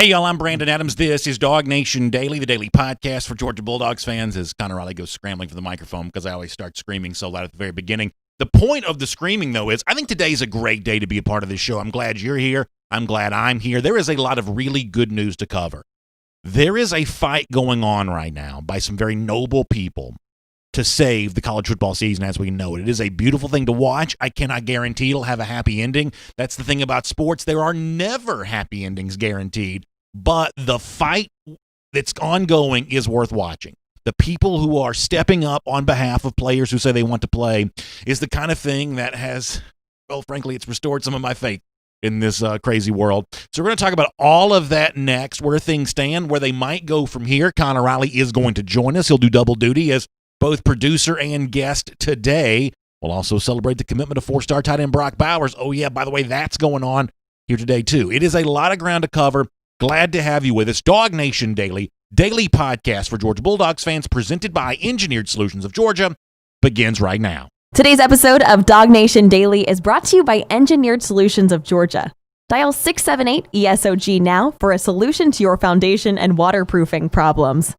Hey, y'all, I'm Brandon Adams. This is DawgNation Daily, the daily podcast for Georgia Bulldogs fans, as Connor Riley goes scrambling for the microphone because I always start screaming so loud at the very beginning. The point of the screaming, though, is I think today's a great day to be a part of this show. I'm glad you're here. I'm glad I'm here. There is a lot of really good news to cover. There is a fight going on right now by some very noble people to save the college football season as we know it. It is a beautiful thing to watch. I cannot guarantee it'll have a happy ending. That's the thing about sports. There are never happy endings guaranteed, but the fight that's ongoing is worth watching. The people who are stepping up on behalf of players who say they want to play is the kind of thing that has, well, frankly, it's restored some of my faith in this crazy world. So we're going to talk about all of that next, where things stand, where they might go from here. Connor Riley is going to join us. He'll do double duty as both producer and guest today. We'll also celebrate the commitment of four-star tight end Brock Bowers. Oh, yeah, by the way, that's going on here today, too. It is a lot of ground to cover. Glad to have you with us. DawgNation Daily, daily podcast for Georgia Bulldogs fans, presented by Engineered Solutions of Georgia, begins right now. Today's episode of DawgNation Daily is brought to you by Engineered Solutions of Georgia. Dial 678-ESOG now for a solution to your foundation and waterproofing problems.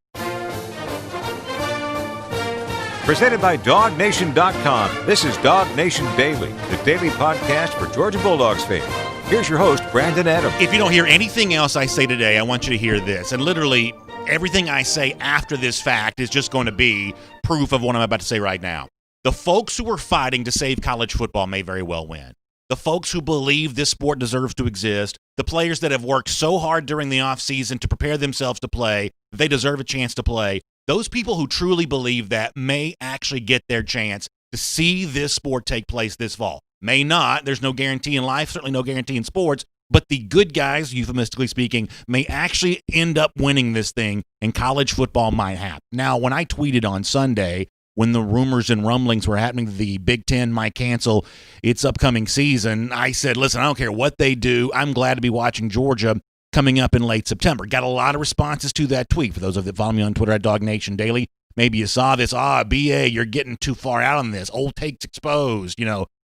Presented by DawgNation.com. This is DawgNation Daily, the daily podcast for Georgia Bulldogs fans. Here's your host, Brandon Adams. If you don't hear anything else I say today, I want you to hear this. And literally, everything I say after this fact is just going to be proof of what I'm about to say right now. The folks who are fighting to save college football may very well win. The folks who believe this sport deserves to exist, the players that have worked so hard during the offseason to prepare themselves to play, they deserve a chance to play. Those people who truly believe that may actually get their chance to see this sport take place this fall. May not. There's no guarantee in life, certainly no guarantee in sports, but the good guys, euphemistically speaking, may actually end up winning this thing, and college football might happen. Now, when I tweeted on Sunday, when the rumors and rumblings were happening, the Big Ten might cancel its upcoming season, I said, listen, I don't care what they do. I'm glad to be watching Georgia coming up in late September. Got a lot of responses to that tweet. For those of you that follow me on Twitter at DawgNation Daily, maybe you saw this. BA, you're getting too far out on this. Old takes exposed.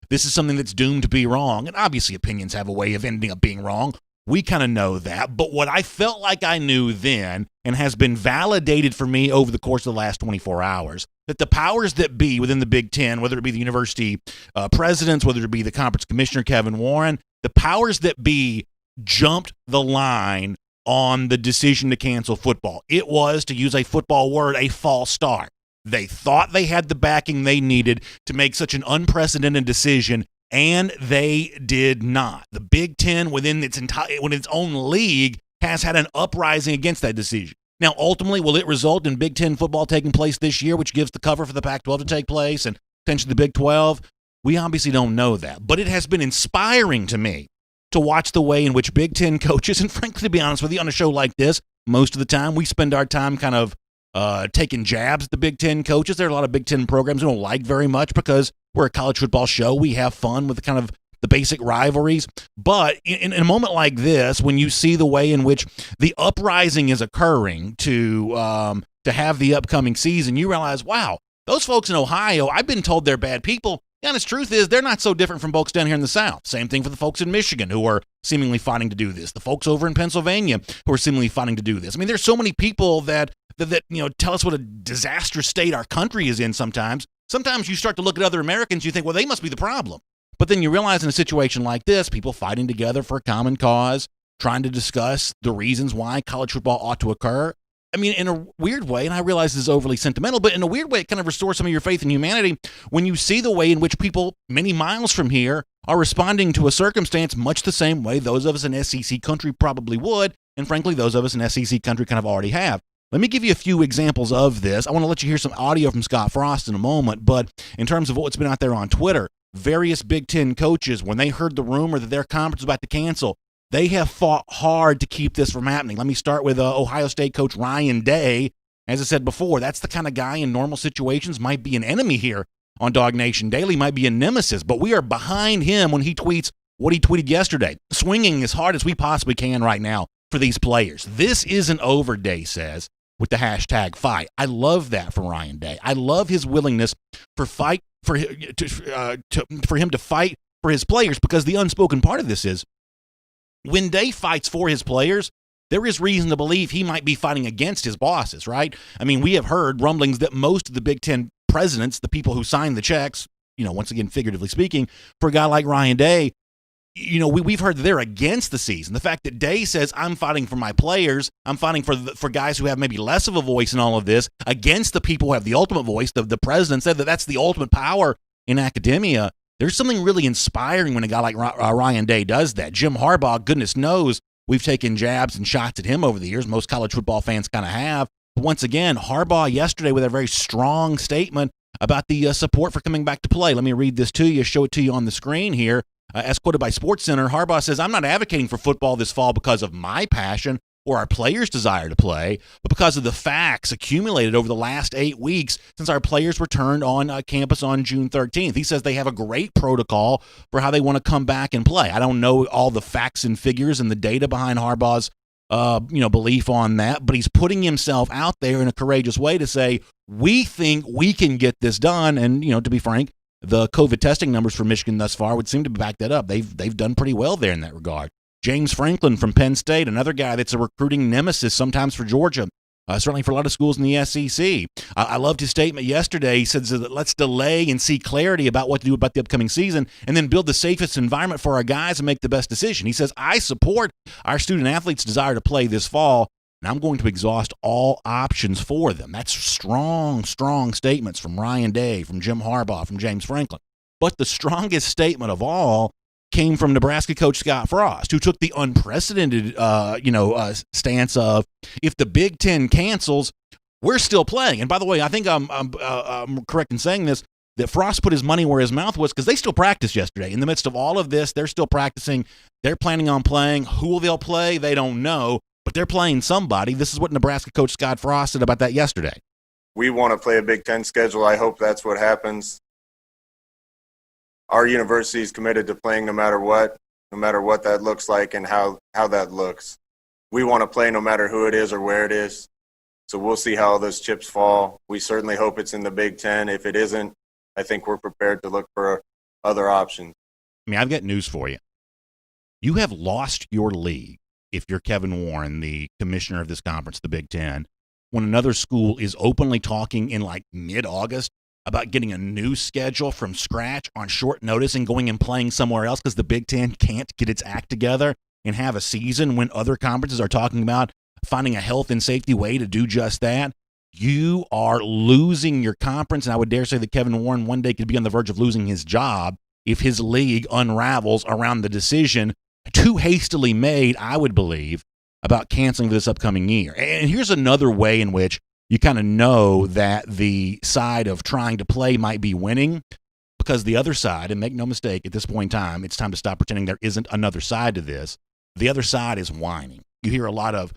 This is something that's doomed to be wrong. And obviously opinions have a way of ending up being wrong. We kind of know that. But what I felt like I knew then, and has been validated for me over the course of the last 24 hours, that the powers that be within the Big Ten, whether it be the university presidents, whether it be the conference commissioner, Kevin Warren, the powers that be jumped the line on the decision to cancel football. It was, to use a football word, a false start. They thought they had the backing they needed to make such an unprecedented decision, and they did not. The Big Ten, within its own league, has had an uprising against that decision. Now, ultimately, will it result in Big Ten football taking place this year, which gives the cover for the Pac-12 to take place and potentially the Big 12? We obviously don't know that, but it has been inspiring to me to watch the way in which Big Ten coaches, and frankly, to be honest with you, on a show like this, most of the time we spend our time kind of taking jabs at the Big Ten coaches. There are a lot of Big Ten programs we don't like very much because we're a college football show. We have fun with kind of the basic rivalries. But in a moment like this, when you see the way in which the uprising is occurring to have the upcoming season, you realize, wow, those folks in Ohio, I've been told they're bad people. The honest truth is they're not so different from folks down here in the South. Same thing for the folks in Michigan who are seemingly fighting to do this. The folks over in Pennsylvania who are seemingly fighting to do this. I mean, there's so many people that tell us what a disastrous state our country is in sometimes. Sometimes you start to look at other Americans, you think, well, they must be the problem. But then you realize in a situation like this, people fighting together for a common cause, trying to discuss the reasons why college football ought to occur. I mean, in a weird way, and I realize this is overly sentimental, but in a weird way, it kind of restores some of your faith in humanity when you see the way in which people many miles from here are responding to a circumstance much the same way those of us in SEC country probably would, and frankly, those of us in SEC country kind of already have. Let me give you a few examples of this. I want to let you hear some audio from Scott Frost in a moment, but in terms of what's been out there on Twitter, various Big Ten coaches, when they heard the rumor that their conference was about to cancel, they have fought hard to keep this from happening. Let me start with Ohio State coach Ryan Day. As I said before, that's the kind of guy in normal situations might be an enemy here on DawgNation Daily, might be a nemesis, but we are behind him when he tweets what he tweeted yesterday, swinging as hard as we possibly can right now for these players. This isn't over, Day says, with the hashtag fight. I love that from Ryan Day. I love his willingness for him to fight for his players, because the unspoken part of this is when Day fights for his players, there is reason to believe he might be fighting against his bosses, right? I mean, we have heard rumblings that most of the Big Ten presidents, the people who sign the checks, once again, figuratively speaking, for a guy like Ryan Day, we've heard that they're against the season. The fact that Day says, I'm fighting for my players, I'm fighting for guys who have maybe less of a voice in all of this, against the people who have the ultimate voice. The president said that that's the ultimate power in academia. There's something really inspiring when a guy like Ryan Day does that. Jim Harbaugh, goodness knows, we've taken jabs and shots at him over the years. Most college football fans kind of have. But once again, Harbaugh yesterday with a very strong statement about the support for coming back to play. Let me read this to you, show it to you on the screen here. As quoted by SportsCenter, Harbaugh says, I'm not advocating for football this fall because of my passion or our players' desire to play, but because of the facts accumulated over the last 8 weeks since our players returned on campus on June 13th. He says they have a great protocol for how they want to come back and play. I don't know all the facts and figures and the data behind Harbaugh's belief on that, but he's putting himself out there in a courageous way to say, we think we can get this done. And, to be frank, the COVID testing numbers for Michigan thus far would seem to back that up. They've done pretty well there in that regard. James Franklin from Penn State, another guy that's a recruiting nemesis sometimes for Georgia, certainly for a lot of schools in the SEC. I loved his statement yesterday. He said that let's delay and see clarity about what to do about the upcoming season and then build the safest environment for our guys and make the best decision. He says, I support our student athletes' desire to play this fall, and I'm going to exhaust all options for them. That's strong statements from Ryan Day, from Jim Harbaugh, from James Franklin. But the strongest statement of all came from Nebraska coach Scott Frost, who took the unprecedented, stance of, if the Big Ten cancels, we're still playing. And by the way, I think I'm correct in saying this, that Frost put his money where his mouth was, because they still practiced yesterday. In the midst of all of this, they're still practicing. They're planning on playing. Who they'll play, they don't know, but they're playing somebody. This is what Nebraska coach Scott Frost said about that yesterday. We want to play a Big Ten schedule. I hope that's what happens. Our university is committed to playing no matter what that looks like and how that looks. We want to play no matter who it is or where it is. So we'll see how those chips fall. We certainly hope it's in the Big Ten. If it isn't, I think we're prepared to look for other options. I've got news for you. You have lost your league if you're Kevin Warren, the commissioner of this conference, the Big Ten, when another school is openly talking in like mid-August about getting a new schedule from scratch on short notice and going and playing somewhere else because the Big Ten can't get its act together and have a season when other conferences are talking about finding a health and safety way to do just that. You are losing your conference, and I would dare say that Kevin Warren one day could be on the verge of losing his job if his league unravels around the decision too hastily made, I would believe, about canceling for this upcoming year. And here's another way in which you kind of know that the side of trying to play might be winning, because the other side, and make no mistake, at this point in time, it's time to stop pretending there isn't another side to this. The other side is whining. You hear a lot of,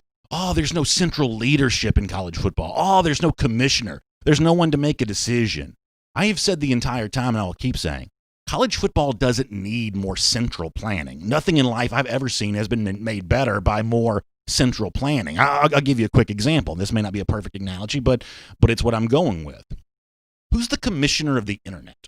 there's no central leadership in college football. There's no commissioner. There's no one to make a decision. I have said the entire time, and I will keep saying, college football doesn't need more central planning. Nothing in life I've ever seen has been made better by more central planning. I'll give you a quick example. This may not be a perfect analogy, but it's what I'm going with. Who's the commissioner of the internet?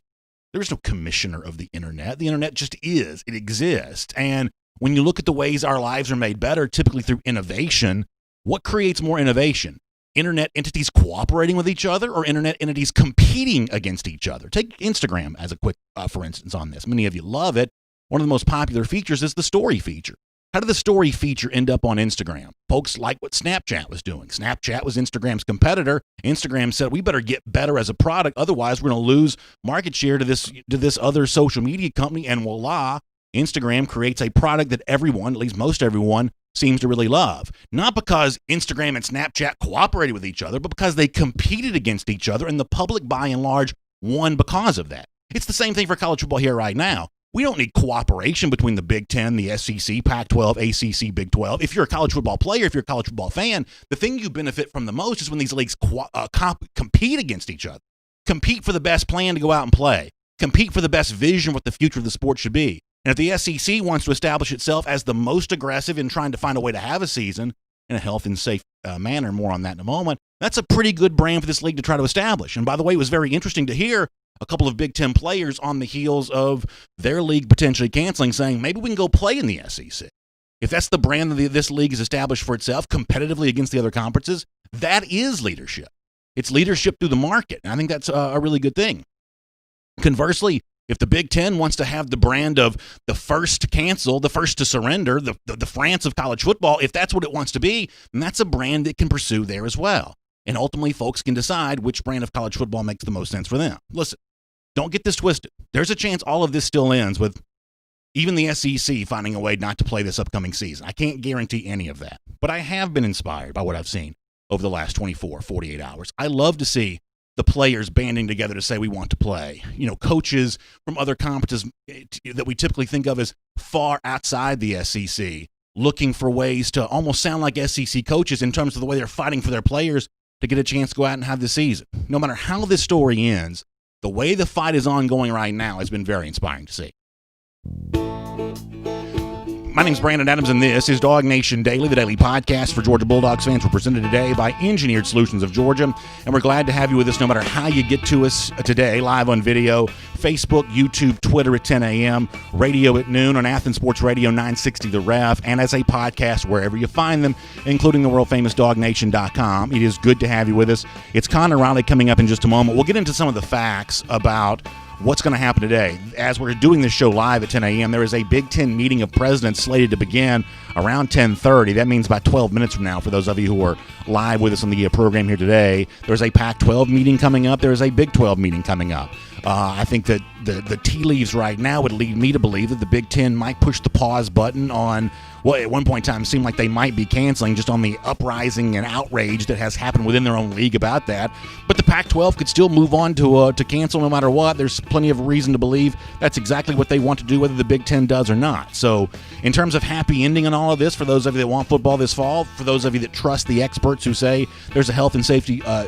There's no commissioner of the internet. The internet just is. It exists. And when you look at the ways our lives are made better, typically through innovation, what creates more innovation? Internet entities cooperating with each other or internet entities competing against each other? Take Instagram as a quick, for instance, on this. Many of you love it. One of the most popular features is the story feature. How did the story feature end up on Instagram? Folks like what Snapchat was doing. Snapchat was Instagram's competitor. Instagram said, we better get better as a product, otherwise we're going to lose market share to this other social media company, and voila, Instagram creates a product that everyone, at least most everyone, seems to really love. Not because Instagram and Snapchat cooperated with each other, but because they competed against each other, and the public, by and large, won because of that. It's the same thing for college football here right now. We don't need cooperation between the Big Ten, the SEC, Pac-12, ACC, Big 12. If you're a college football player, if you're a college football fan, the thing you benefit from the most is when these leagues compete against each other. Compete for the best plan to go out and play. Compete for the best vision of what the future of the sport should be. And if the SEC wants to establish itself as the most aggressive in trying to find a way to have a season in a health and safe manner, more on that in a moment, that's a pretty good brand for this league to try to establish. And by the way, it was very interesting to hear a couple of Big Ten players on the heels of their league potentially canceling saying, maybe we can go play in the SEC. if that's the brand that this league has established for itself competitively against the other conferences, that is leadership. It's leadership through the market. And I think that's a really good thing. Conversely, if the Big Ten wants to have the brand of the first to cancel, the first to surrender, the France of college football, if that's what it wants to be, then that's a brand it can pursue there as well. And ultimately, folks can decide which brand of college football makes the most sense for them. Listen, don't get this twisted. There's a chance all of this still ends with even the SEC finding a way not to play this upcoming season. I can't guarantee any of that. But I have been inspired by what I've seen over the last 24, 48 hours. I love to see the players banding together to say we want to play. You know, coaches from other conferences that we typically think of as far outside the SEC looking for ways to almost sound like SEC coaches in terms of the way they're fighting for their players to get a chance to go out and have the season. No matter how this story ends, the way the fight is ongoing right now has been very inspiring to see. My name's Brandon Adams, and this is DawgNation Daily, the daily podcast for Georgia Bulldogs fans. We're presented today by Engineered Solutions of Georgia, and we're glad to have you with us no matter how you get to us today, live on video, Facebook, YouTube, Twitter at 10 a.m., radio at noon on Athens Sports Radio 960 The Ref, and as a podcast wherever you find them, including the world-famous DawgNation.com. It is good to have you with us. It's Connor Riley coming up in just a moment. We'll get into some of the facts about what's going to happen today. As we're doing this show live at 10 a.m., there is a Big Ten meeting of presidents slated to begin around 10:30. That means about 12 minutes from now, for those of you who are live with us on the program here today. There's a Pac-12 meeting coming up. There's a Big 12 meeting coming up. I think that the tea leaves right now would lead me to believe that the Big Ten might push the pause button on what at one point in time seemed like they might be canceling, just on the uprising and outrage that has happened within their own league about that. But the Pac-12 could still move on to cancel no matter what. There's plenty of reason to believe that's exactly what they want to do, whether the Big Ten does or not. So in terms of happy ending on all of this, for those of you that want football this fall, for those of you that trust the experts who say there's a health and safety a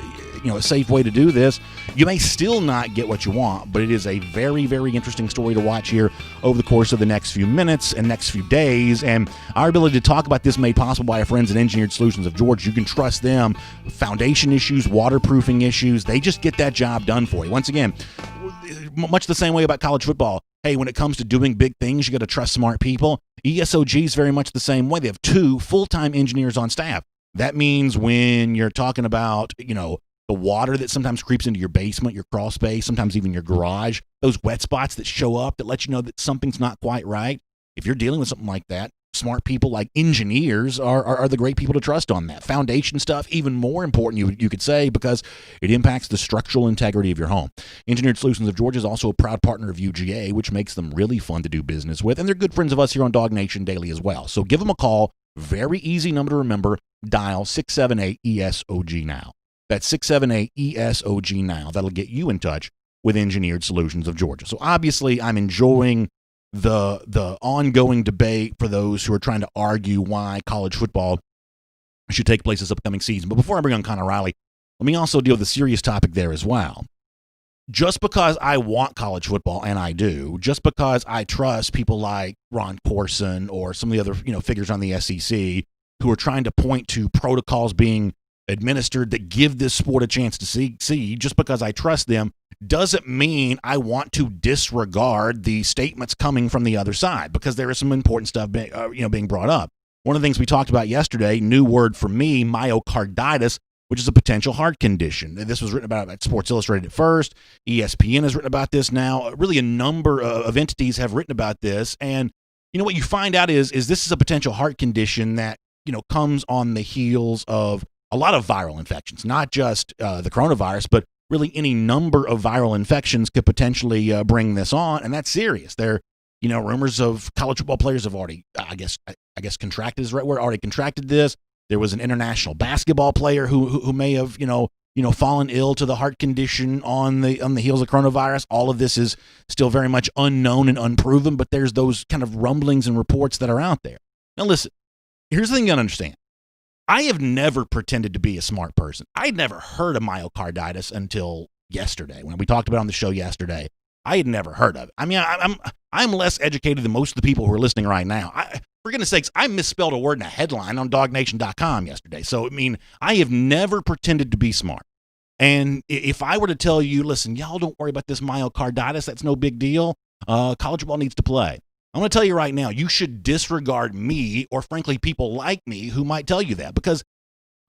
safe way to do this, you may still not get what you want, but it is a very, very interesting story to watch here over the course of the next few minutes and next few days. And our ability to talk about this made possible by our friends at Engineered Solutions of Georgia. You can trust them. Foundation issues, waterproofing issues, they just get that job done for you. Once again, much the same way about college football. Hey, when it comes to doing big things, you got to trust smart people. ESOG is very much the same way. They have 2 full-time engineers on staff. That means when you're talking about, the water that sometimes creeps into your basement, your crawl space, sometimes even your garage, those wet spots that show up that let you know that something's not quite right. If you're dealing with something like that, smart people like engineers are the great people to trust on that. Foundation stuff, even more important, you could say, because it impacts the structural integrity of your home. Engineered Solutions of Georgia is also a proud partner of UGA, which makes them really fun to do business with. And they're good friends of us here on DawgNation Daily as well. So give them a call. Very easy number to remember. Dial 678-ESOG now. That's 678-ESOG now. That'll get you in touch with Engineered Solutions of Georgia. So obviously, I'm enjoying the ongoing debate for those who are trying to argue why college football should take place this upcoming season. But before I bring on Connor Riley, let me also deal with the serious topic there as well. Just because I want college football, and I do, just because I trust people like Ron Corson or some of the other figures on the SEC who are trying to point to protocols being administered that give this sport a chance to succeed, just because I trust them doesn't mean I want to disregard the statements coming from the other side, because there is some important stuff being brought up. One of the things we talked about yesterday, new word for me, myocarditis, which is a potential heart condition. This was written about at Sports Illustrated at first. ESPN has written about this now. Really a number of entities have written about this. And what you find out is this is a potential heart condition that comes on the heels of a lot of viral infections, not just the coronavirus, but really any number of viral infections could potentially bring this on, and that's serious. There, rumors of college football players have already, I guess contracted is the right word, already contracted this. There was an international basketball player who may have, fallen ill to the heart condition on the heels of coronavirus. All of this is still very much unknown and unproven, but there's those kind of rumblings and reports that are out there. Now, listen, here's the thing you got to understand. I have never pretended to be a smart person. I'd never heard of myocarditis until yesterday. When we talked about it on the show yesterday, I had never heard of it. I mean, I'm less educated than most of the people who are listening right now. For goodness sakes, I misspelled a word in a headline on DawgNation.com yesterday. So, I have never pretended to be smart. And if I were to tell you, listen, y'all don't worry about this myocarditis, that's no big deal. College football needs to play. I'm going to tell you right now, you should disregard me or, frankly, people like me who might tell you that, because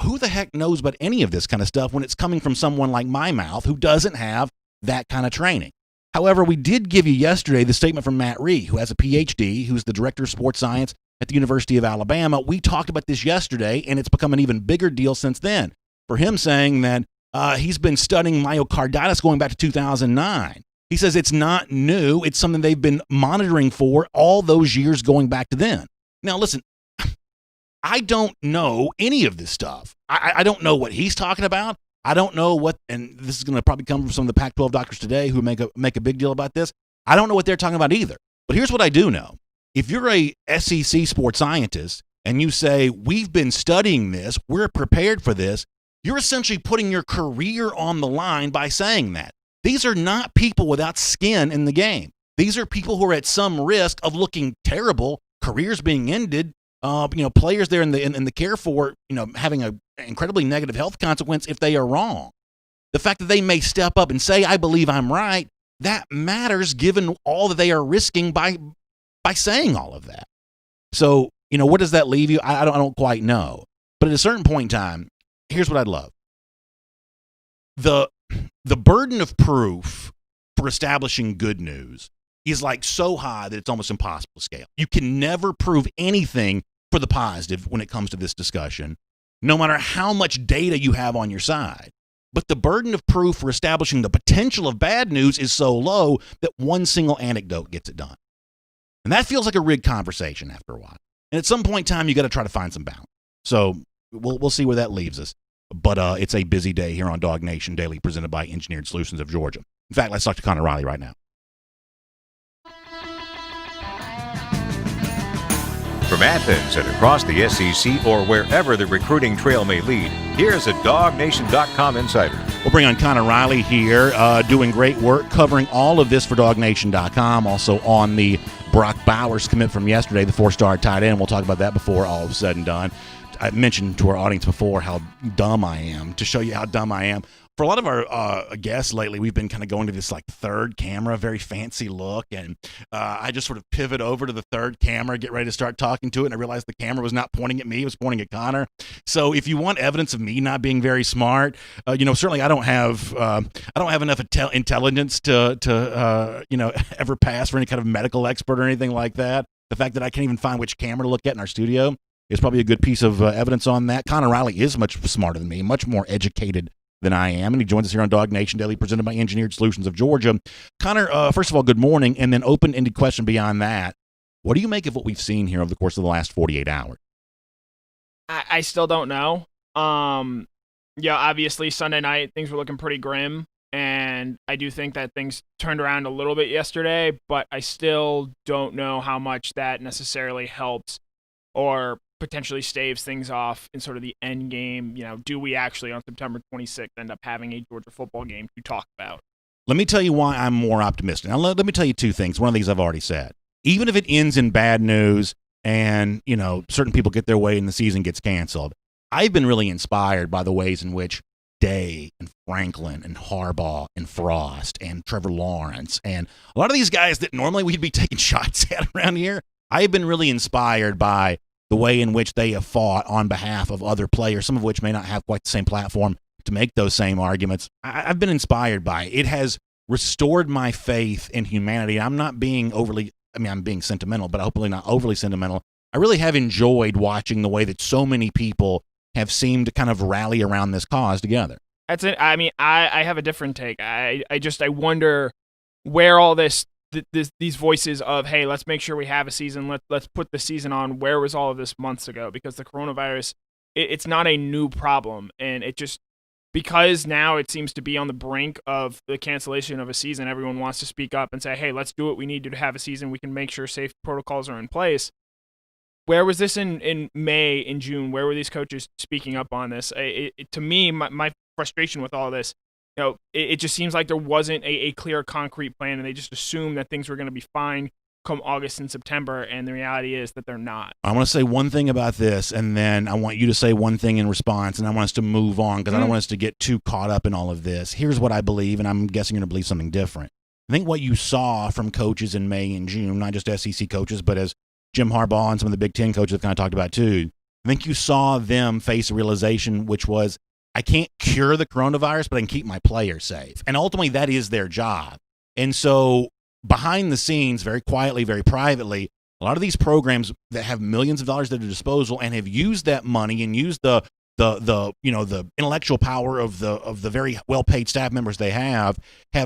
who the heck knows about any of this kind of stuff when it's coming from someone like my mouth who doesn't have that kind of training. However, we did give you yesterday the statement from Matt Rhee, who has a PhD, who's the director of sports science at the University of Alabama. We talked about this yesterday, and it's become an even bigger deal since then. For him saying that he's been studying myocarditis going back to 2009. He says it's not new. It's something they've been monitoring for all those years going back to then. Now, listen, I don't know any of this stuff. I don't know what he's talking about. I don't know what, and this is going to probably come from some of the Pac-12 doctors today who make a big deal about this. I don't know what they're talking about either. But here's what I do know. If you're a SEC sports scientist and you say, we've been studying this, we're prepared for this, you're essentially putting your career on the line by saying that. These are not people without skin in the game. These are people who are at some risk of looking terrible, careers being ended, players there in the care for, having an incredibly negative health consequence if they are wrong. The fact that they may step up and say, I believe I'm right, that matters given all that they are risking by saying all of that. So, what does that leave you? I don't quite know. But at a certain point in time, here's what I'd love. The burden of proof for establishing good news is like so high that it's almost impossible to scale. You can never prove anything for the positive when it comes to this discussion, no matter how much data you have on your side. But the burden of proof for establishing the potential of bad news is so low that one single anecdote gets it done. And that feels like a rigged conversation after a while. And at some point in time, you got to try to find some balance. So we'll see where that leaves us. But it's a busy day here on DawgNation Daily, presented by Engineered Solutions of Georgia. In fact, let's talk to Connor Riley right now. From Athens and across the SEC or wherever the recruiting trail may lead, here's a DawgNation.com insider. We'll bring on Connor Riley here, doing great work, covering all of this for DawgNation.com. Also on the Brock Bowers commit from yesterday, the 4-star tight end. We'll talk about that before all is said and done. I mentioned to our audience before how dumb I am, to show you how dumb I am. For a lot of our guests lately, we've been kind of going to this like third camera, very fancy look, and I just sort of pivot over to the third camera, get ready to start talking to it, and I realized the camera was not pointing at me, it was pointing at Connor. So if you want evidence of me not being very smart, certainly I don't have enough intelligence to ever pass for any kind of medical expert or anything like that. The fact that I can't even find which camera to look at in our studio is probably a good piece of evidence on that. Connor Riley is much smarter than me, much more educated than I am, and he joins us here on DawgNation Daily, presented by Engineered Solutions of Georgia. Connor, first of all, good morning, and then open-ended question beyond that. What do you make of what we've seen here over the course of the last 48 hours? I still don't know. Obviously Sunday night things were looking pretty grim, and I do think that things turned around a little bit yesterday, but I still don't know how much that necessarily helps or potentially staves things off in sort of the end game. Do we actually on September 26th end up having a Georgia football game to talk about? Let me tell you why I'm more optimistic. Now, let me tell you two things. One of these I've already said. Even if it ends in bad news and, certain people get their way and the season gets canceled, I've been really inspired by the ways in which Day and Franklin and Harbaugh and Frost and Trevor Lawrence and a lot of these guys that normally we'd be taking shots at around here, I've been really inspired by the way in which they have fought on behalf of other players, some of which may not have quite the same platform to make those same arguments. I've been inspired by it. It has restored my faith in humanity. I'm not being I'm being sentimental, but hopefully not overly sentimental. I really have enjoyed watching the way that so many people have seemed to kind of rally around this cause together. That's it. I have a different take. I wonder where all these voices of, hey, let's make sure we have a season, let's put the season on, where was all of this months ago? Because the coronavirus, it's not a new problem, and it just, because now it seems to be on the brink of the cancellation of a season, everyone wants to speak up and say, hey, let's do what we need to have a season, we can make sure safe protocols are in place. Where was this in May, in June? Where were these coaches speaking up on this? To me, my frustration with all this, it just seems like there wasn't a clear, concrete plan, and they just assumed that things were going to be fine come August and September, and the reality is that they're not. I want to say one thing about this, and then I want you to say one thing in response, and I want us to move on because I don't want us to get too caught up in all of this. Here's what I believe, and I'm guessing you're going to believe something different. I think what you saw from coaches in May and June, not just SEC coaches, but as Jim Harbaugh and some of the Big Ten coaches have kind of talked about too, I think you saw them face a realization, which was, I can't cure the coronavirus, but I can keep my players safe. And ultimately, that is their job. And so behind the scenes, very quietly, very privately, a lot of these programs that have millions of dollars at their disposal and have used that money and used the intellectual power of the very well-paid staff members they have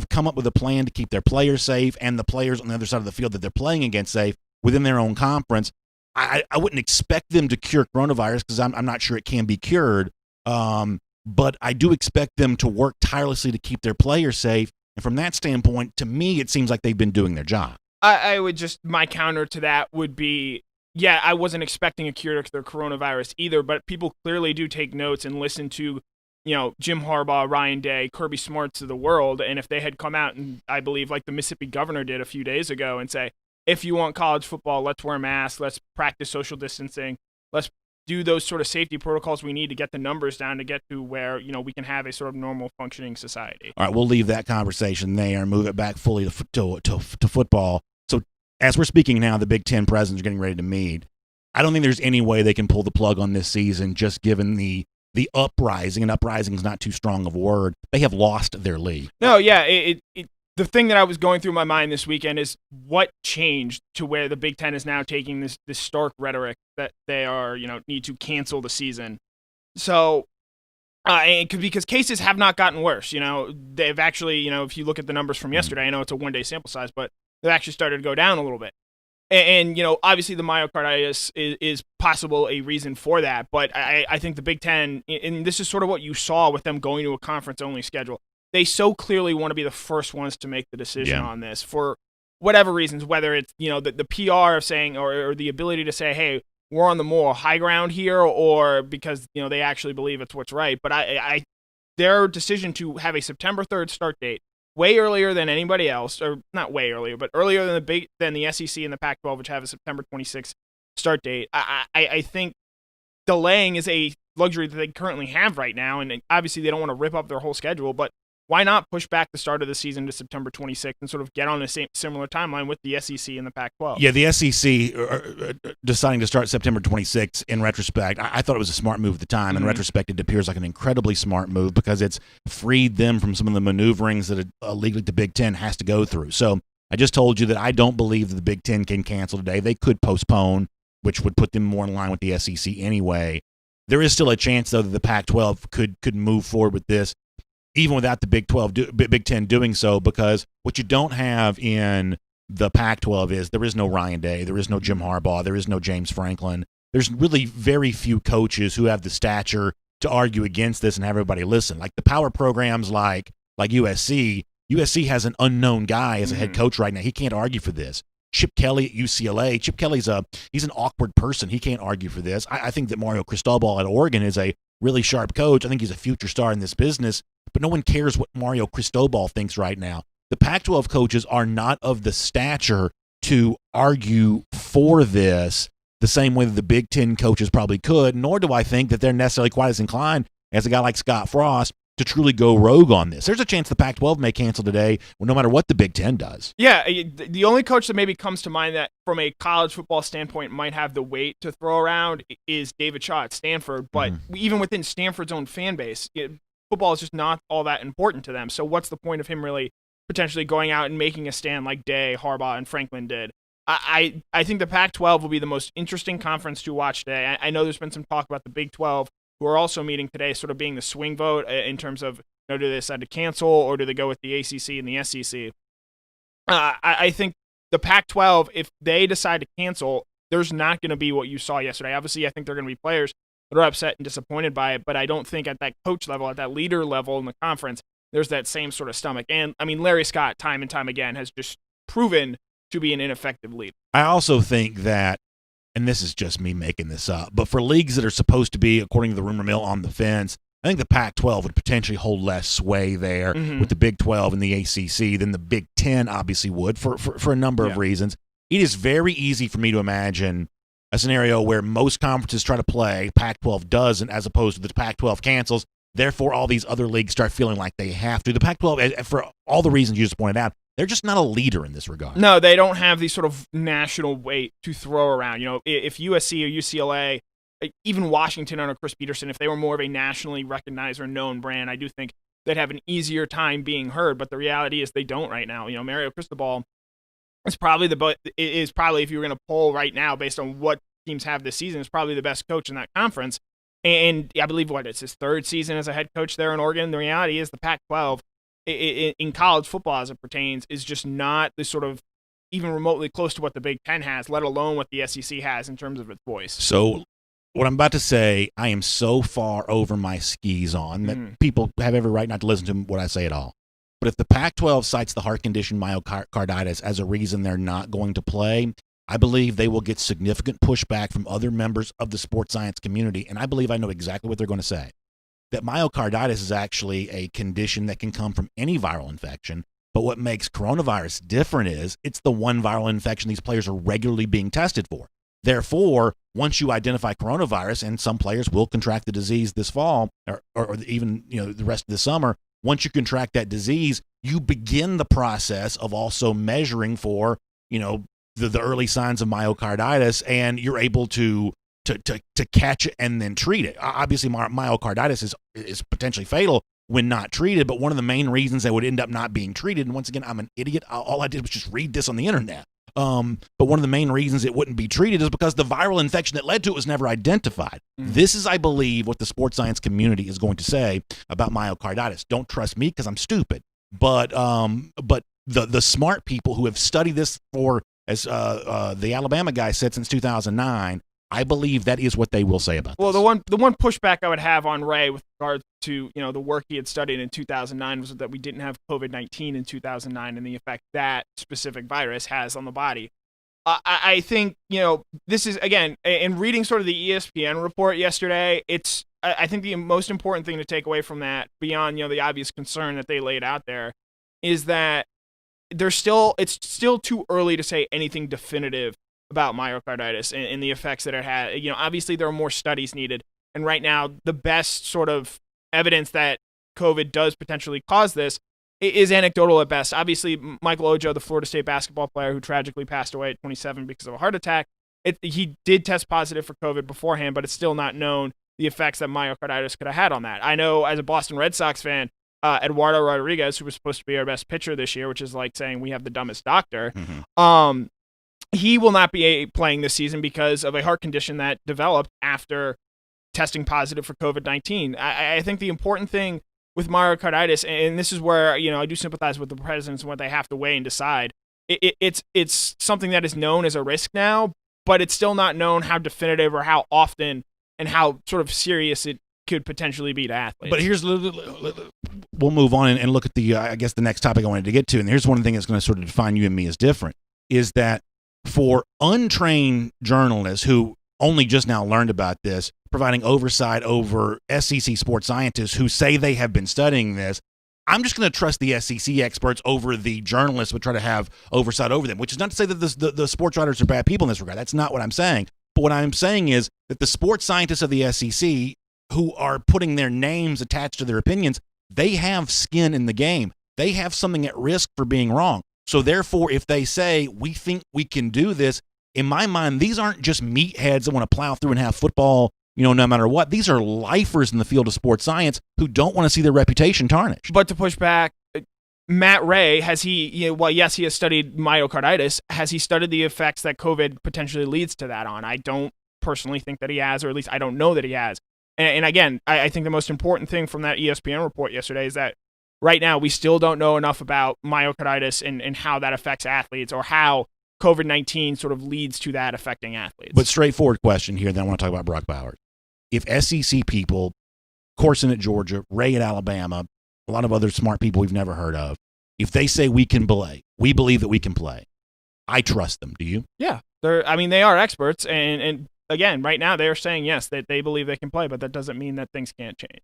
come up with a plan to keep their players safe and the players on the other side of the field that they're playing against safe within their own conference. I wouldn't expect them to cure coronavirus because I'm not sure it can be cured, but I do expect them to work tirelessly to keep their players safe. And from that standpoint, to me, it seems like they've been doing their job. I would just, my counter to that would be, yeah, I wasn't expecting a cure to the coronavirus either, but people clearly do take notes and listen to, Jim Harbaugh, Ryan Day, Kirby Smarts of the world. And if they had come out and I believe like the Mississippi governor did a few days ago and say, if you want college football, let's wear masks, let's practice social distancing, let's do those sort of safety protocols we need to get the numbers down to get to where, we can have a sort of normal functioning society. All right, we'll leave that conversation there and move it back fully to football. So as we're speaking now, the Big Ten presidents are getting ready to meet. I don't think there's any way they can pull the plug on this season just given the uprising, and uprising is not too strong of a word. They have lost their league. No, yeah, the thing that I was going through my mind this weekend is what changed to where the Big Ten is now taking this stark rhetoric that they are, need to cancel the season. So, because cases have not gotten worse, they've actually, if you look at the numbers from yesterday, I know it's a one-day sample size, but they've actually started to go down a little bit. And obviously the myocarditis is possible a reason for that, but I think the Big Ten, and this is sort of what you saw with them going to a conference-only schedule, they so clearly want to be the first ones to make the decision on this for whatever reasons, whether it's, the PR of saying or the ability to say, hey, we're on the more high ground here, or because, they actually believe it's what's right. But their decision to have a September 3rd start date, way earlier than anybody else, or not way earlier, but earlier than the SEC and the Pac-12, which have a September 26th start date, I think delaying is a luxury that they currently have right now, and obviously they don't want to rip up their whole schedule, but why not push back the start of the season to September 26th and sort of get on a similar timeline with the SEC and the Pac-12? Yeah, the SEC deciding to start September 26th, in retrospect, I thought it was a smart move at the time. In retrospect, it appears like an incredibly smart move because it's freed them from some of the maneuverings that a league like the Big Ten has to go through. So I just told you that I don't believe that the Big Ten can cancel today. They could postpone, which would put them more in line with the SEC anyway. There is still a chance, though, that the Pac-12 could move forward with this, even without the Big Ten doing so, because what you don't have in the Pac-12 is there is no Ryan Day, there is no Jim Harbaugh, there is no James Franklin. There's really very few coaches who have the stature to argue against this and have everybody listen. Like the power programs like USC has an unknown guy as a head coach right now. He can't argue for this. Chip Kelly at UCLA. Chip Kelly's he's an awkward person. He can't argue for this. I think that Mario Cristobal at Oregon is a really sharp coach. I think he's a future star in this business, but no one cares what Mario Cristobal thinks right now. The Pac-12 coaches are not of the stature to argue for this the same way that the Big Ten coaches probably could, nor do I think that they're necessarily quite as inclined as a guy like Scott Frost to truly go rogue on this. There's a chance the Pac-12 may cancel today, no matter what the Big Ten does. Yeah, the only coach that maybe comes to mind that from a college football standpoint might have the weight to throw around is David Shaw at Stanford, but even within Stanford's own fan base, football is just not all that important to them. So what's the point of him really potentially going out and making a stand like Day, Harbaugh, and Franklin did? I think the Pac-12 will be the most interesting conference to watch today. I know there's been some talk about the Big 12, who are also meeting today, sort of being the swing vote in terms of, do they decide to cancel or do they go with the ACC and the SEC? I think the Pac-12, if they decide to cancel, there's not going to be what you saw yesterday. Obviously, I think there are going to be players that are upset and disappointed by it, but I don't think at that coach level, at that leader level in the conference, there's that same sort of stomach. And, I mean, Larry Scott, time and time again, has just proven to be an ineffective leader. I also think that, and this is just me making this up, but for leagues that are supposed to be, according to the rumor mill, on the fence, I think the Pac-12 would potentially hold less sway there with the Big 12 and the ACC than the Big 10 obviously would for a number of reasons. It is very easy for me to imagine a scenario where most conferences try to play, Pac-12 doesn't, as opposed to the Pac-12 cancels. Therefore, all these other leagues start feeling like they have to. The Pac-12, for all the reasons you just pointed out, They're just not a leader in this regard. No, they don't have the sort of national weight to throw around. If USC or UCLA, even Washington under Chris Peterson, if they were more of a nationally recognized or known brand, I do think they'd have an easier time being heard. But the reality is they don't right now. Mario Cristobal is probably if you were going to poll right now based on what teams have this season, is probably the best coach in that conference. And I believe it's his third season as a head coach there in Oregon. The reality is the Pac-12 in college football as it pertains is just not the sort of even remotely close to what the Big Ten has, let alone what the SEC has in terms of its voice. So what I'm about to say, I am so far over my skis on that people have every right not to listen to what I say at all. But if the Pac-12 cites the heart condition myocarditis as a reason they're not going to play, I believe they will get significant pushback from other members of the sports science community, and I believe I know exactly what they're going to say. That myocarditis is actually a condition that can come from any viral infection, but what makes coronavirus different is it's the one viral infection these players are regularly being tested for. Therefore, once you identify coronavirus, and some players will contract the disease this fall, or even the rest of the summer, once you contract that disease, you begin the process of also measuring for the early signs of myocarditis, and you're able to catch it and then treat it. Obviously, myocarditis is potentially fatal when not treated, but one of the main reasons they would end up not being treated, and once again, I'm an idiot. All I did was just read this on the internet. But one of the main reasons it wouldn't be treated is because the viral infection that led to it was never identified. This is, I believe, what the sports science community is going to say about myocarditis. Don't trust me because I'm stupid. But the smart people who have studied this for, as the Alabama guy said, since 2009, I believe that is what they will say about this. Well, the one pushback I would have on Ray with regard to the work he had studied in 2009 was that we didn't have COVID-19 in 2009 and the effect that specific virus has on the body. I think this is, again, in reading sort of the ESPN report yesterday, I think the most important thing to take away from that, beyond the obvious concern that they laid out there, is that it's still too early to say anything definitive about myocarditis and the effects that it had. Obviously there are more studies needed, and right now the best sort of evidence that COVID does potentially cause this is anecdotal at best. Obviously, Michael Ojo, the Florida State basketball player who tragically passed away at 27 because of a heart attack, he did test positive for COVID beforehand, but it's still not known the effects that myocarditis could have had on that. I know as a Boston Red Sox fan, Eduardo Rodriguez, who was supposed to be our best pitcher this year, which is like saying we have the dumbest doctor, he will not be playing this season because of a heart condition that developed after testing positive for COVID-19. I think the important thing with myocarditis, and this is where I do sympathize with the presidents and what they have to weigh and decide, it's something that is known as a risk now, but it's still not known how definitive or how often and how sort of serious it could potentially be to athletes. But we'll move on and look at the next topic I wanted to get to, and here's one thing that's going to sort of define you and me as different, is that for untrained journalists who only just now learned about this, providing oversight over SEC sports scientists who say they have been studying this, I'm just going to trust the SEC experts over the journalists who try to have oversight over them, which is not to say that the sports writers are bad people in this regard. That's not what I'm saying. But what I'm saying is that the sports scientists of the SEC who are putting their names attached to their opinions, they have skin in the game. They have something at risk for being wrong. So therefore, if they say, we think we can do this, in my mind, these aren't just meatheads that want to plow through and have football, no matter what. These are lifers in the field of sports science who don't want to see their reputation tarnished. But to push back, Matt Ray, yes, he has studied myocarditis. Has he studied the effects that COVID potentially leads to that on? I don't personally think that he has, or at least I don't know that he has. And again, I think the most important thing from that ESPN report yesterday is that right now we still don't know enough about myocarditis and how that affects athletes, or how COVID-19 sort of leads to that affecting athletes. But straightforward question here, then I want to talk about Brock Bowers. If SEC people, Corson at Georgia, Ray at Alabama, a lot of other smart people we've never heard of, if they say we can play, we believe that we can play, I trust them. Do you? Yeah. They are experts, and again, right now they are saying, yes, that they believe they can play, but that doesn't mean that things can't change.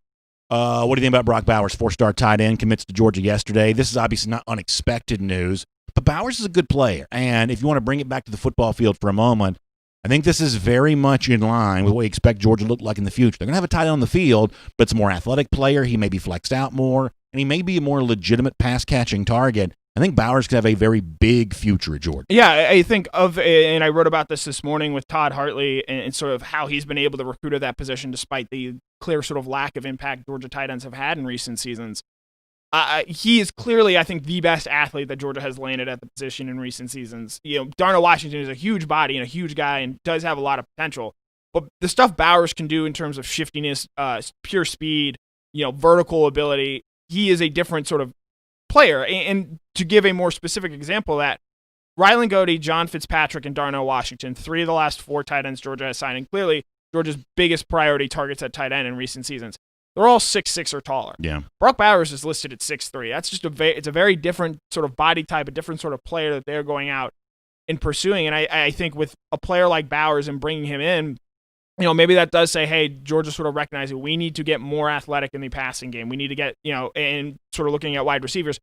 What do you think about Brock Bowers? 4-star tight end, commits to Georgia yesterday. This is obviously not unexpected news, but Bowers is a good player. And if you want to bring it back to the football field for a moment, I think this is very much in line with what we expect Georgia to look like in the future. They're going to have a tight end on the field, but it's a more athletic player. He may be flexed out more, and he may be a more legitimate pass-catching target. I think Bowers could have a very big future at Georgia. Yeah, I think and I wrote about this morning with Todd Hartley and sort of how he's been able to recruit at that position despite the clear sort of lack of impact Georgia tight ends have had in recent seasons. He is clearly, I think, the best athlete that Georgia has landed at the position in recent seasons. Darnell Washington is a huge body and a huge guy and does have a lot of potential. But the stuff Bowers can do in terms of shiftiness, pure speed, vertical ability, he is a different sort of player. And to give a more specific example of that, Rylan Goede, John Fitzpatrick, and Darnell Washington, 3 of the last 4 tight ends Georgia has signed, and clearly Georgia's biggest priority targets at tight end in recent seasons. They're all 6'6" or taller. Yeah. Brock Bowers is listed at 6'3". That's just it's a very different sort of body type, a different sort of player that they're going out and pursuing. And I think with a player like Bowers and bringing him in, maybe that does say, hey, Georgia sort of recognizing we need to get more athletic in the passing game. We need to get, and sort of looking at wide receivers,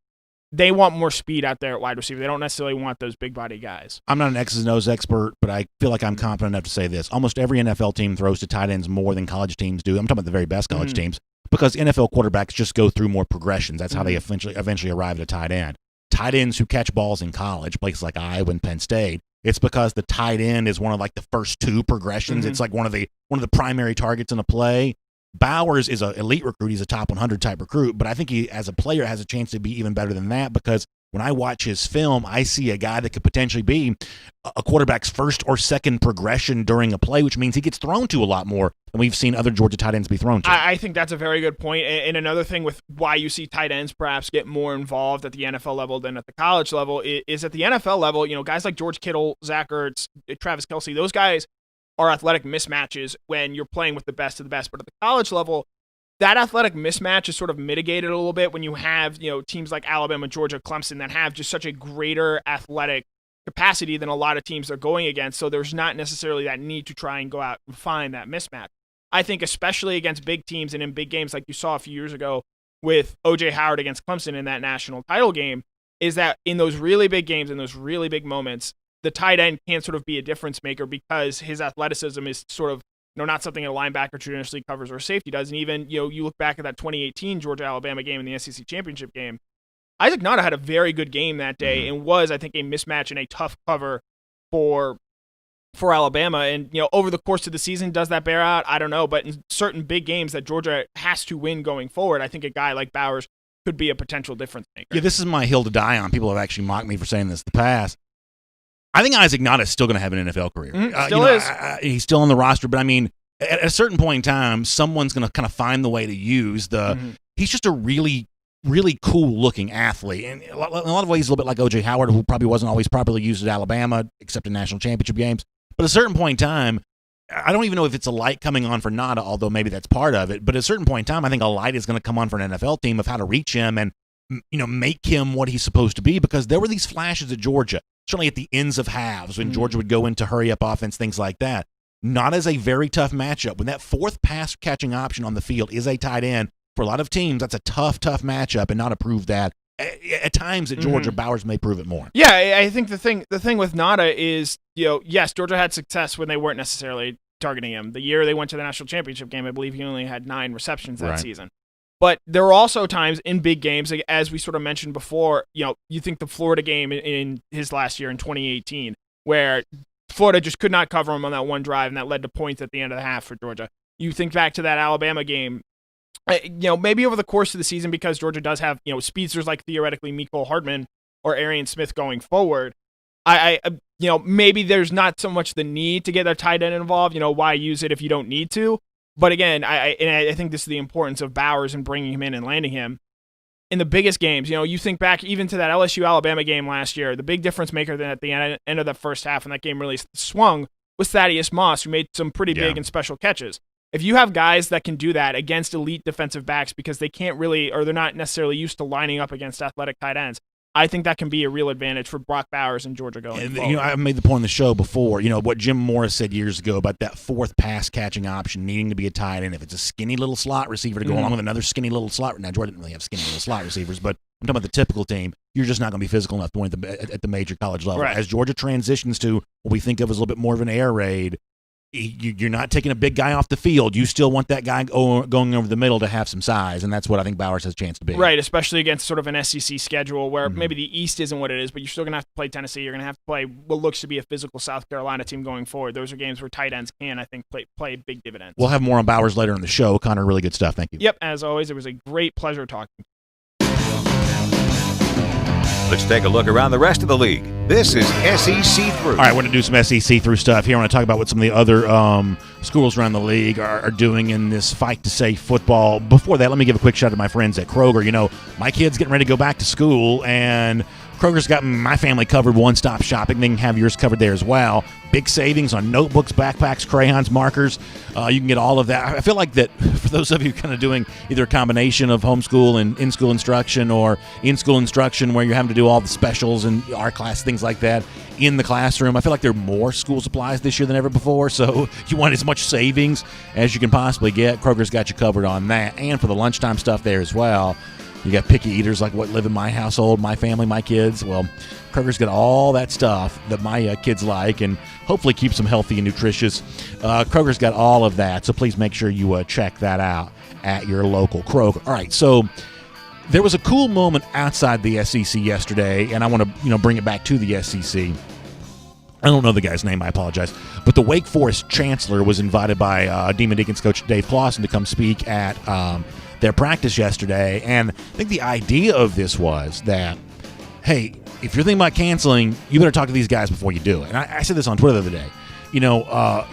they want more speed out there at wide receiver. They don't necessarily want those big body guys. I'm not an X's and O's expert, but I feel like I'm confident enough to say this. Almost every NFL team throws to tight ends more than college teams do. I'm talking about the very best college teams because NFL quarterbacks just go through more progressions. That's how they eventually arrive at a tight end. Tight ends who catch balls in college, places like Iowa and Penn State, it's because the tight end is one of like the first 2 progressions. It's like one of the primary targets in a play. Bowers is an elite recruit. He's a top 100 type recruit, but I think he, as a player, has a chance to be even better than that because when I watch his film, I see a guy that could potentially be a quarterback's first or second progression during a play, which means he gets thrown to a lot more than we've seen other Georgia tight ends be thrown to. I think that's a very good point. And another thing with why you see tight ends perhaps get more involved at the NFL level than at the college level is at the NFL level, guys like George Kittle, Zach Ertz, Travis Kelce, those guys are athletic mismatches when you're playing with the best of the best. But at the college level, that athletic mismatch is sort of mitigated a little bit when you have, teams like Alabama, Georgia, Clemson that have just such a greater athletic capacity than a lot of teams they're going against. So there's not necessarily that need to try and go out and find that mismatch. I think especially against big teams and in big games like you saw a few years ago with O.J. Howard against Clemson in that national title game, is that in those really big games, in those really big moments, the tight end can sort of be a difference maker because his athleticism is sort of not something a linebacker traditionally covers or a safety does. And even, you look back at that 2018 Georgia-Alabama game in the SEC championship game, Isaac Nauta had a very good game that day and was, I think, a mismatch and a tough cover for Alabama. And, over the course of the season, does that bear out? I don't know. But in certain big games that Georgia has to win going forward, I think a guy like Bowers could be a potential difference maker. Yeah, this is my hill to die on. People have actually mocked me for saying this in the past. I think Isaac Nauta is still going to have an NFL career. Still is. He's still on the roster, but I mean, at a certain point in time, someone's going to kind of find the way to use the. He's just a really, really cool-looking athlete, and in a lot of ways, a little bit like O.J. Howard, who probably wasn't always properly used at Alabama, except in national championship games. But at a certain point in time, I don't even know if it's a light coming on for Nauta, although maybe that's part of it. But at a certain point in time, I think a light is going to come on for an NFL team of how to reach him and make him what he's supposed to be, because there were these flashes at Georgia. Certainly at the ends of halves when Georgia would go into hurry-up offense, things like that. Not as a very tough matchup. When that fourth pass-catching option on the field is a tight end, for a lot of teams, that's a tough matchup, and Nauta proved that. At times at Georgia, Bowers may prove it more. Yeah, I think the thing with Nauta is, yes, Georgia had success when they weren't necessarily targeting him. The year they went to the national championship game, I believe he only had 9 receptions that season. But there were also times in big games, like, as we sort of mentioned before, you think the Florida game in his last year in 2018, where Florida just could not cover him on that one drive, and that led to points at the end of the half for Georgia. You think back to that Alabama game, maybe over the course of the season, because Georgia does have, speedsters like theoretically Mecole Hardman or Arian Smith going forward, maybe there's not so much the need to get a tight end involved. Why use it if you don't need to? But again, I think this is the importance of Bowers and bringing him in and landing him in the biggest games. You think back even to that LSU-Alabama game last year, the big difference maker then at the end of the first half when that game really swung was Thaddeus Moss, who made some pretty big and special catches. If you have guys that can do that against elite defensive backs because they can't really, or they're not necessarily used to lining up against athletic tight ends, I think that can be a real advantage for Brock Bowers and Georgia going forward. I made the point on the show before, what Jim Morris said years ago about that fourth pass-catching option needing to be a tight end. If it's a skinny little slot receiver to go along with another skinny little slot. Now, Georgia didn't really have skinny little slot receivers, but I'm talking about the typical team. You're just not going to be physical enough to win at the major college level. Right. As Georgia transitions to what we think of as a little bit more of an air raid, You're not taking a big guy off the field. You still want that guy going over the middle to have some size, and that's what I think Bowers has a chance to be. Right, especially against sort of an SEC schedule where maybe the East isn't what it is, but you're still going to have to play Tennessee. You're going to have to play what looks to be a physical South Carolina team going forward. Those are games where tight ends can, I think, play big dividends. We'll have more on Bowers later in the show. Connor, really good stuff. Thank you. Yep, as always, it was a great pleasure talking. Let's take a look around the rest of the league. This is SEC Through. All right, I want to do some SEC through stuff here. I want to talk about what some of the other schools around the league are doing in this fight to save football. Before that, let me give a quick shout out to my friends at Kroger. You know, my kid's getting ready to go back to school, and Kroger's got my family covered, one-stop shopping. They can have yours covered there as well. Big savings on notebooks, backpacks, crayons, markers. You can get all of that. I feel like that for those of you kind of doing either a combination of homeschool and in-school instruction or in-school instruction where you're having to do all the specials and art class, things like that in the classroom, I feel like there are more school supplies this year than ever before, so you want as much savings as you can possibly get. Kroger's got you covered on that, and for the lunchtime stuff there as well. You got picky eaters like what live in my household, my family, my kids. Well, Kroger's got all that stuff that my kids like and hopefully keeps them healthy and nutritious. Kroger's got all of that, so please make sure you check that out at your local Kroger. All right, so there was a cool moment outside the SEC yesterday, and I want to bring it back to the SEC. I don't know the guy's name, I apologize. But the Wake Forest chancellor was invited by Demon Deacons coach Dave Clawson to come speak at their practice yesterday. And I think the idea of this was that, hey, if you're thinking about canceling, you better talk to these guys before you do it. And I said this on Twitter the other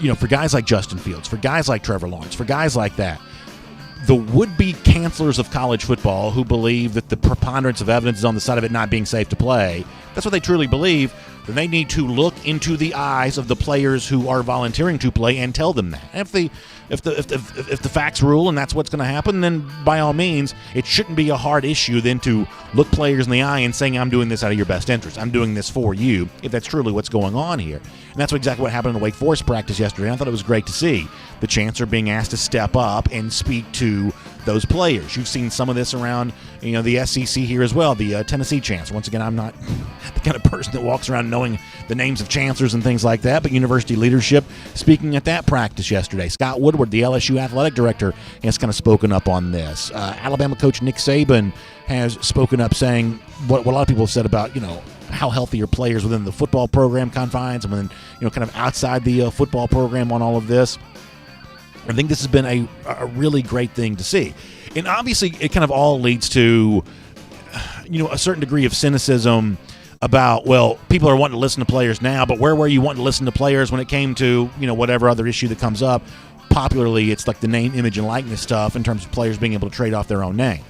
day. For guys like Justin Fields, for guys like Trevor Lawrence, for guys like that, the would-be cancelers of college football who believe that the preponderance of evidence is on the side of it not being safe to play, that's what they truly believe, then they need to look into the eyes of the players who are volunteering to play and tell them that. And if the facts rule and that's what's going to happen, then by all means, it shouldn't be a hard issue then to look players in the eye and saying, I'm doing this out of your best interest. I'm doing this for you, if that's truly what's going on here. And that's exactly what happened in the Wake Forest practice yesterday. I thought it was great to see the chancellor being asked to step up and speak to those players. You've seen some of this around, the SEC here as well, the Tennessee chancellor. Once again, I'm not the kind of person that walks around knowing the names of chancellors and things like that, but university leadership speaking at that practice yesterday. Scott Woodward, the LSU athletic director, has kind of spoken up on this. Alabama coach Nick Saban has spoken up saying what a lot of people have said about, how healthy are players within the football program confines and within, kind of outside the football program on all of this. I think this has been a really great thing to see. And obviously it kind of all leads to, a certain degree of cynicism about, well, people are wanting to listen to players now, but where were you wanting to listen to players when it came to, whatever other issue that comes up? Popularly, it's like the name, image, and likeness stuff in terms of players being able to trade off their own name.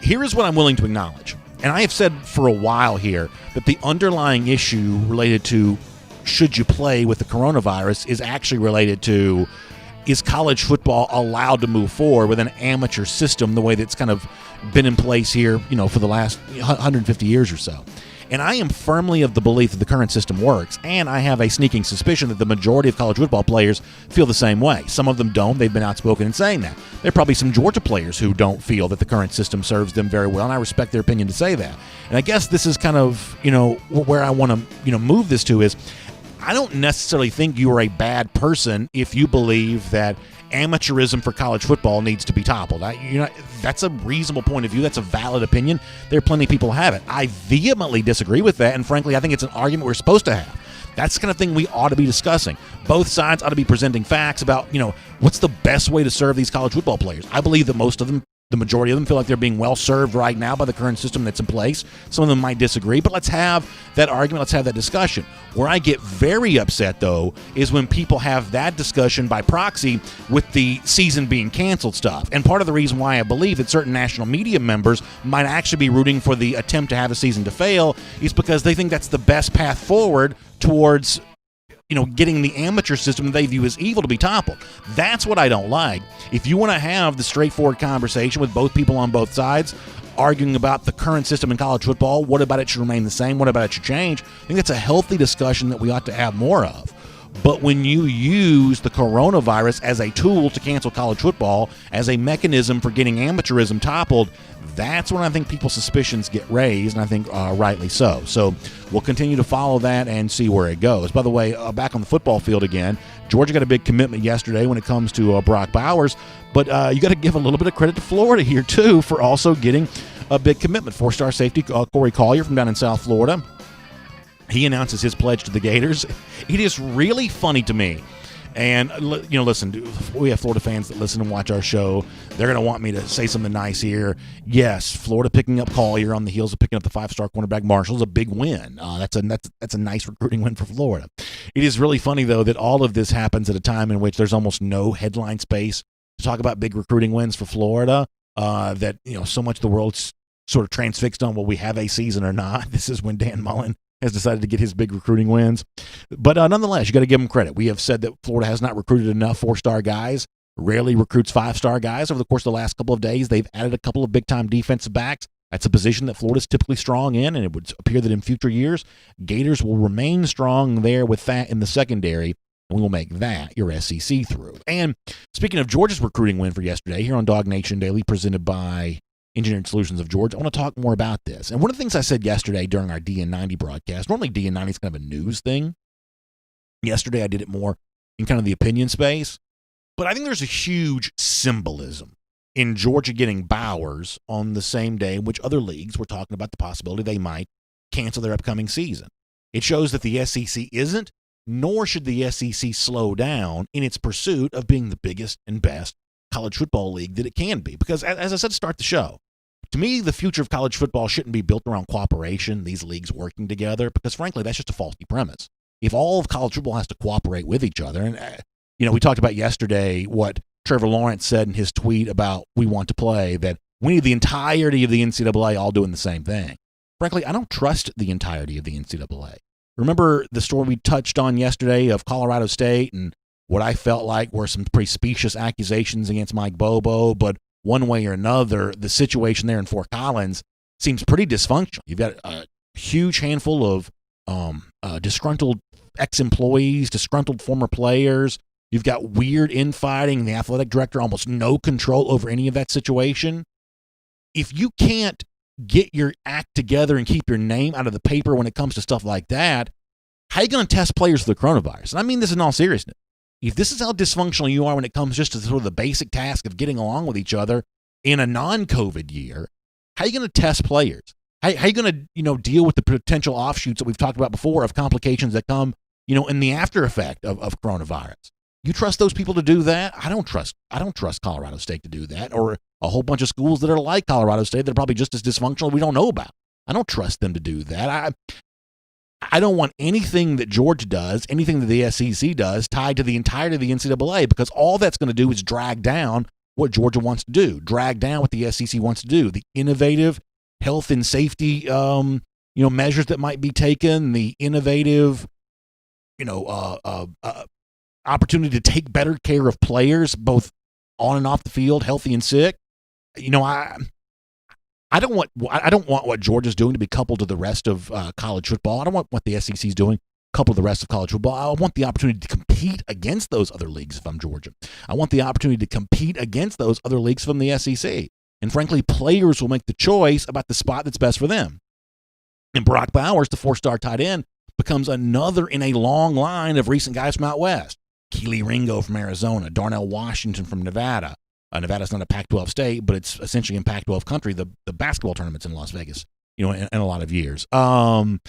Here is what I'm willing to acknowledge. And I have said for a while here that the underlying issue related to should you play with the coronavirus is actually related to, is college football allowed to move forward with an amateur system the way that's kind of been in place here, for the last 150 years or so? And I am firmly of the belief that the current system works, and I have a sneaking suspicion that the majority of college football players feel the same way. Some of them don't. They've been outspoken in saying that. There are probably some Georgia players who don't feel that the current system serves them very well, and I respect their opinion to say that. And I guess this is kind of, where I want to, move this to is, I don't necessarily think you are a bad person if you believe that amateurism for college football needs to be toppled. That's a reasonable point of view. That's a valid opinion. There are plenty of people who have it. I vehemently disagree with that, and frankly, I think it's an argument we're supposed to have. That's the kind of thing we ought to be discussing. Both sides ought to be presenting facts about, what's the best way to serve these college football players. I believe that most of them, the majority of them, feel like they're being well served right now by the current system that's in place. Some of them might disagree, but let's have that argument. Let's have that discussion. Where I get very upset, though, is when people have that discussion by proxy with the season being canceled stuff. And part of the reason why I believe that certain national media members might actually be rooting for the attempt to have a season to fail is because they think that's the best path forward towards getting the amateur system they view as evil to be toppled. That's what I don't like. If you want to have the straightforward conversation with both people on both sides, arguing about the current system in college football, what about it should remain the same, what about it should change, I think that's a healthy discussion that we ought to have more of. But when you use the coronavirus as a tool to cancel college football, as a mechanism for getting amateurism toppled, that's when I think people's suspicions get raised, and I think rightly so. So we'll continue to follow that and see where it goes. By the way, back on the football field again, Georgia got a big commitment yesterday when it comes to Brock Bowers, but you got to give a little bit of credit to Florida here, too, for also getting a big commitment. 4-star safety Corey Collier from down in South Florida. He announces his pledge to the Gators. It is really funny to me. And, listen, we have Florida fans that listen and watch our show. They're going to want me to say something nice here. Yes, Florida picking up Collier on the heels of picking up the 5-star cornerback Marshall is a big win. That's a nice recruiting win for Florida. It is really funny, though, that all of this happens at a time in which there's almost no headline space to talk about big recruiting wins for Florida, that, so much of the world's sort of transfixed on, will we have a season or not? This is when Dan Mullen has decided to get his big recruiting wins. But nonetheless, you got to give him credit. We have said that Florida has not recruited enough 4-star guys, rarely recruits 5-star guys. Over the course of the last couple of days, they've added a couple of big-time defensive backs. That's a position that Florida's typically strong in, and it would appear that in future years, Gators will remain strong there with that in the secondary, and we will make that your SEC through. And speaking of Georgia's recruiting win for yesterday, here on DawgNation Daily, presented by Engineered Solutions of Georgia, I want to talk more about this. And one of the things I said yesterday during our DN90 broadcast, normally DN90 is kind of a news thing. Yesterday I did it more in kind of the opinion space. But I think there's a huge symbolism in Georgia getting Bowers on the same day in which other leagues were talking about the possibility they might cancel their upcoming season. It shows that the SEC isn't, nor should the SEC slow down in its pursuit of being the biggest and best college football league that it can be. Because as I said to start the show, to me, the future of college football shouldn't be built around cooperation, these leagues working together, because frankly, that's just a faulty premise. If all of college football has to cooperate with each other, and we talked about yesterday what Trevor Lawrence said in his tweet about we want to play, that we need the entirety of the NCAA all doing the same thing. Frankly, I don't trust the entirety of the NCAA. Remember the story we touched on yesterday of Colorado State and what I felt like were some pretty specious accusations against Mike Bobo, but one way or another, the situation there in Fort Collins seems pretty dysfunctional. You've got a huge handful of disgruntled ex-employees, disgruntled former players. You've got weird infighting. The athletic director almost no control over any of that situation. If you can't get your act together and keep your name out of the paper when it comes to stuff like that, how are you going to test players for the coronavirus? And I mean this in all seriousness. If this is how dysfunctional you are when it comes just to sort of the basic task of getting along with each other in a non-COVID year, how are you going to test players? How are you going to, deal with the potential offshoots that we've talked about before of complications that come, in the after effect of coronavirus? You trust those people to do that? I don't trust Colorado State to do that, or a whole bunch of schools that are like Colorado State that are probably just as dysfunctional we don't know about. I don't trust them to do that. I don't want anything that Georgia does, anything that the SEC does, tied to the entirety of the NCAA, because all that's going to do is drag down what Georgia wants to do, drag down what the SEC wants to do, the innovative health and safety, measures that might be taken, the innovative, opportunity to take better care of players, both on and off the field, healthy and sick. I don't want what Georgia's doing to be coupled to the rest of college football. I don't want what the SEC's doing coupled to the rest of college football. I want the opportunity to compete against those other leagues if I'm Georgia. I want the opportunity to compete against those other leagues from the SEC. And frankly, players will make the choice about the spot that's best for them. And Brock Bowers, the 4-star tight end, becomes another in a long line of recent guys from out west. Keely Ringo from Arizona, Darnell Washington from Nevada. Nevada's not a Pac-12 state, but it's essentially in Pac-12 country. The basketball tournament's in Las Vegas, in a lot of years. Kendall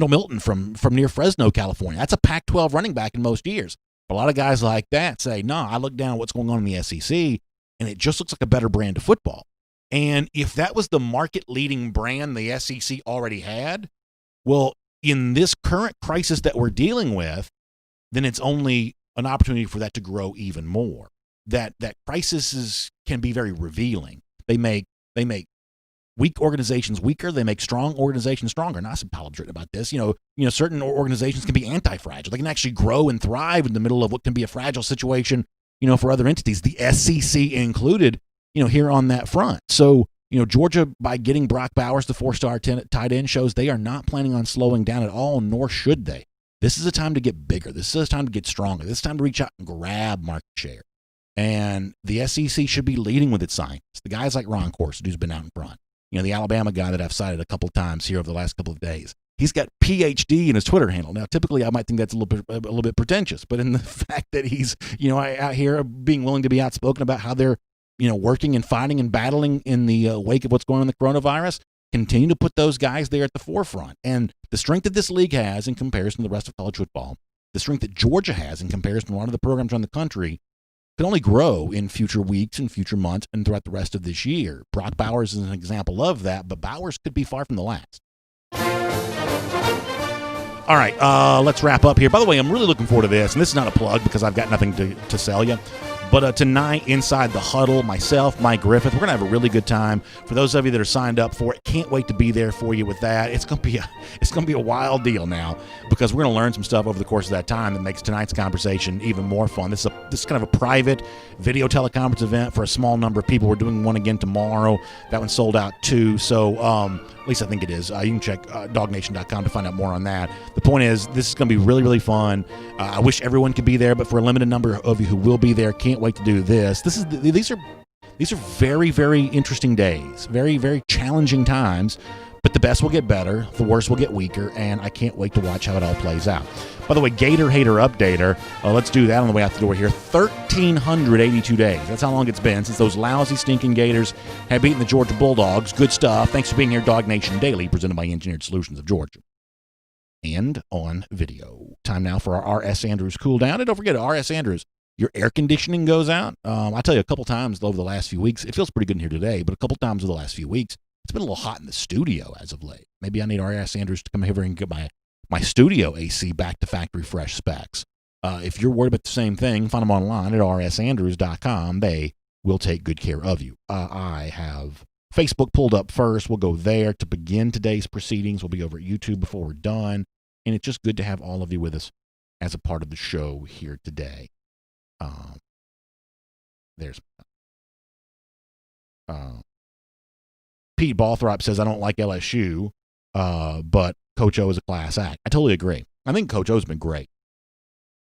Milton from near Fresno, California. That's a Pac-12 running back in most years. A lot of guys like that say, no, I look down at what's going on in the SEC, and it just looks like a better brand of football. And if that was the market-leading brand the SEC already had, well, in this current crisis that we're dealing with, then it's only an opportunity for that to grow even more. That crises can be very revealing. They make weak organizations weaker. They make strong organizations stronger. And I some columns written about this. Certain organizations can be anti-fragile. They can actually grow and thrive in the middle of what can be a fragile situation, for other entities, the SEC included, here on that front. So, Georgia, by getting Brock Bowers, the 4-star tight end, shows they are not planning on slowing down at all, nor should they. This is a time to get bigger. This is a time to get stronger. This is time to reach out and grab market share. And the SEC should be leading with its scientists. The guys like Ron Corson, who's been out in front. The Alabama guy that I've cited a couple of times here over the last couple of days. He's got PhD in his Twitter handle. Now, typically, I might think that's a little bit pretentious, but in the fact that he's, out here being willing to be outspoken about how they're, working and fighting and battling in the wake of what's going on in the coronavirus, continue to put those guys there at the forefront. And the strength that this league has in comparison to the rest of college football, the strength that Georgia has in comparison to a lot of the programs around the country, can only grow in future weeks and future months and throughout the rest of this year. Brock Bowers is an example of that, but Bowers could be far from the last. All right, let's wrap up here. By the way, I'm really looking forward to this, and this is not a plug because I've got nothing to sell you. But tonight, Inside the Huddle, myself, Mike Griffith, we're going to have a really good time. For those of you that are signed up for it, can't wait to be there for you with that. It's going to be a wild deal now because we're going to learn some stuff over the course of that time that makes tonight's conversation even more fun. This is kind of a private video teleconference event for a small number of people. We're doing one again tomorrow. That one sold out too. So at least I think it is. You can check DawgNation.com to find out more on that. The point is, this is going to be really, really fun. I wish everyone could be there, but for a limited number of you who will be there, can't wait to do this. These are very, very interesting days, very, very challenging times, but the best will get better, the worst will get weaker, and I can't wait to watch how it all plays out. By the way, Gator Hater Updater, let's do that on the way out the door here. 1,382 days. That's how long it's been since those lousy, stinking Gators have beaten the Georgia Bulldogs. Good stuff. Thanks for being here, DawgNation Daily, presented by Engineered Solutions of Georgia. And on video. Time now for our R.S. Andrews cool down. And don't forget, R.S. Andrews, your air conditioning goes out. I tell you, a couple times over the last few weeks, it feels pretty good in here today, but a couple times over the last few weeks, it's been a little hot in the studio as of late. Maybe I need R.S. Andrews to come over and get my studio AC back to factory fresh specs. If you're worried about the same thing, find them online at rsandrews.com. They will take good care of you. I have Facebook pulled up first. We'll go there to begin today's proceedings. We'll be over at YouTube before we're done. And it's just good to have all of you with us as a part of the show here today. There's Pete Balthrop says, I don't like LSU, but Coach O is a class act. I totally agree. I think Coach O's been great.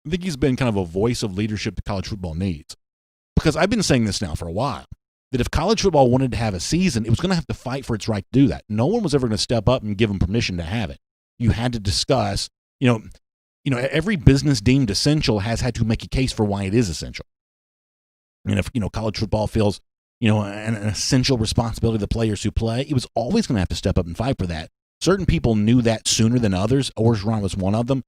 I think he's been kind of a voice of leadership that college football needs. Because I've been saying this now for a while, that if college football wanted to have a season, it was going to have to fight for its right to do that. No one was ever going to step up and give them permission to have it. You had to discuss, every business deemed essential has had to make a case for why it is essential. And if, college football feels, an essential responsibility of the players who play, it was always going to have to step up and fight for that. Certain people knew that sooner than others. Orgeron was one of them.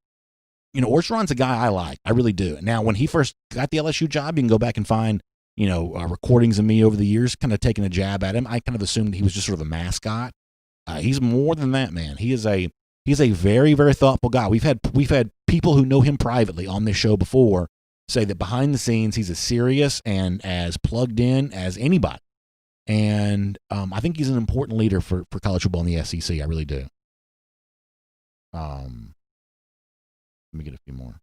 Orgeron's a guy I like. I really do. Now, when he first got the LSU job, you can go back and find, recordings of me over the years, kind of taking a jab at him. I kind of assumed he was just sort of a mascot. He's more than that, man. He's a very, very thoughtful guy. We've had people who know him privately on this show before say that behind the scenes he's as serious and as plugged in as anybody. And I think he's an important leader for college football in the SEC. I really do. Let me get a few more.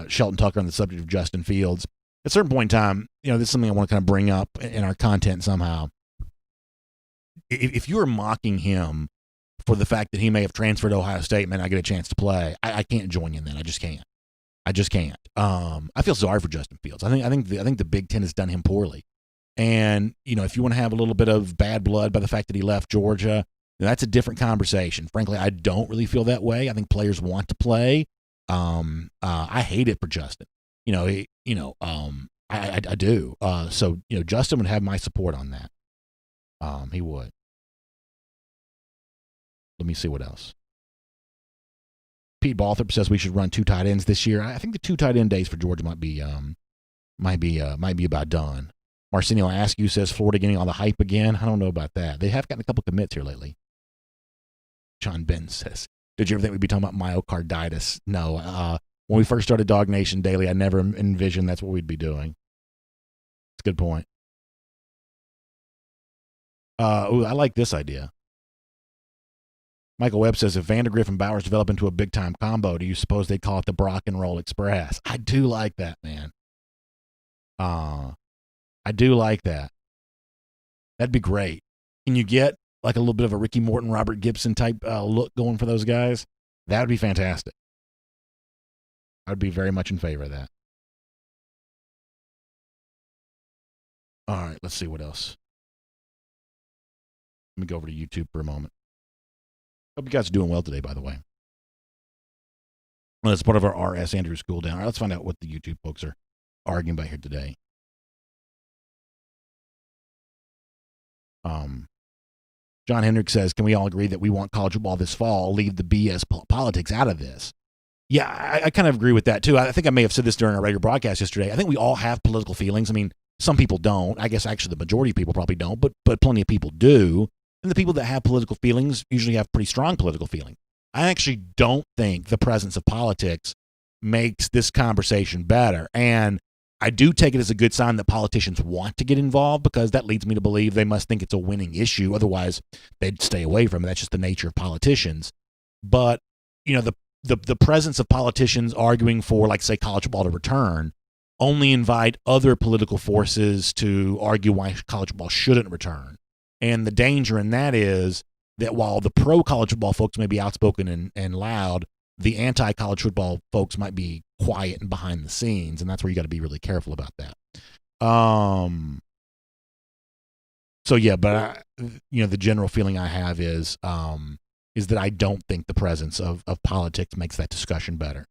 Shelton Tucker on the subject of Justin Fields. At a certain point in time, this is something I want to kind of bring up in our content somehow. If you are mocking him for the fact that he may have transferred to Ohio State, man, I get a chance to play, I can't join you in that. I just can't. I feel sorry for Justin Fields. I think the Big Ten has done him poorly. And, if you want to have a little bit of bad blood by the fact that he left Georgia, that's a different conversation. Frankly, I don't really feel that way. I think players want to play. I hate it for Justin. I do. So, Justin would have my support on that. He would. Let me see what else. Pete Balthrop says we should run 2 tight ends this year. I think the 2 tight end days for Georgia might be about done. Marcinio Askew says Florida getting all the hype again. I don't know about that. They have gotten a couple commits here lately. John Ben says, did you ever think we'd be talking about myocarditis? No. When we first started DawgNation Daily, I never envisioned that's what we'd be doing. It's a good point. I like this idea. Michael Webb says, if Vandergriff and Bowers develop into a big-time combo, do you suppose they'd call it the Brock and Roll Express? I do like that, man. I do like that. That'd be great. Can you get like a little bit of a Ricky Morton, Robert Gibson type look going for those guys, that would be fantastic. I'd be very much in favor of that. All right, let's see what else. Let me go over to YouTube for a moment. Hope you guys are doing well today, by the way. Well, it's part of our RS Andrews Cool Down. All right, let's find out what the YouTube folks are arguing about here today. John Hendrick says, can we all agree that we want college football this fall? Leave the BS politics out of this. Yeah, I kind of agree with that, too. I think I may have said this during our regular broadcast yesterday. I think we all have political feelings. I mean, some people don't. I guess actually the majority of people probably don't, but plenty of people do. And the people that have political feelings usually have pretty strong political feeling. I actually don't think the presence of politics makes this conversation better. And I do take it as a good sign that politicians want to get involved, because that leads me to believe they must think it's a winning issue. Otherwise, they'd stay away from it. That's just the nature of politicians. But, you know, the presence of politicians arguing for, like, say, college football to return only invite other political forces to argue why college football shouldn't return. And the danger in that is that while the pro-college football folks may be outspoken and loud, the anti-college football folks might be quiet and behind the scenes, and that's where you got to be really careful about that. So yeah, but the general feeling I have is that I don't think the presence of politics makes that discussion better.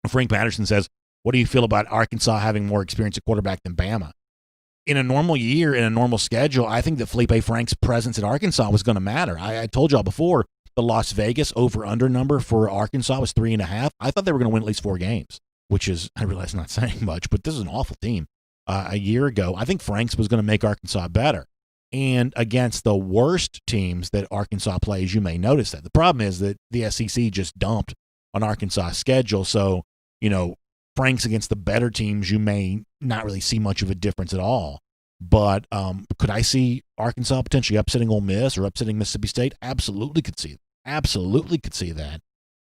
Frank Patterson says, what do you feel about Arkansas having more experience at quarterback than Bama? In a normal year, in a normal schedule, I think that Felipe Frank's presence at Arkansas was going to matter. I told y'all before, the Las Vegas over-under number for Arkansas was 3.5. I thought they were going to win at least 4 games, which is, I realize, not saying much, but this is an awful team. A year ago, I think Frank's was going to make Arkansas better. And against the worst teams that Arkansas plays, you may notice that. The problem is that the SEC just dumped on Arkansas' schedule, so, Frank's against the better teams, you may not really see much of a difference at all. But could I see Arkansas potentially upsetting Ole Miss or upsetting Mississippi State? Absolutely could see that. Absolutely could see that.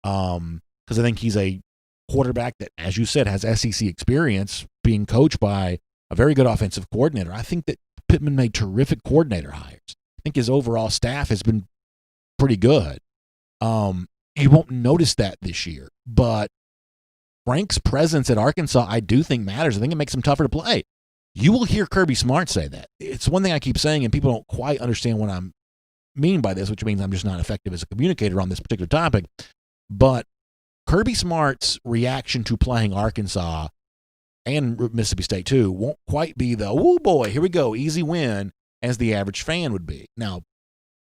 Because I think he's a quarterback that, as you said, has SEC experience, being coached by a very good offensive coordinator. I think that Pittman made terrific coordinator hires. I think his overall staff has been pretty good. You won't notice that this year, but Frank's presence at Arkansas, I do think matters. I think it makes him tougher to play. You will hear Kirby Smart say that. It's one thing I keep saying, and people don't quite understand what I mean by this, which means I'm just not effective as a communicator on this particular topic. But Kirby Smart's reaction to playing Arkansas and Mississippi State too won't quite be the, oh boy, here we go, easy win, as the average fan would be. Now,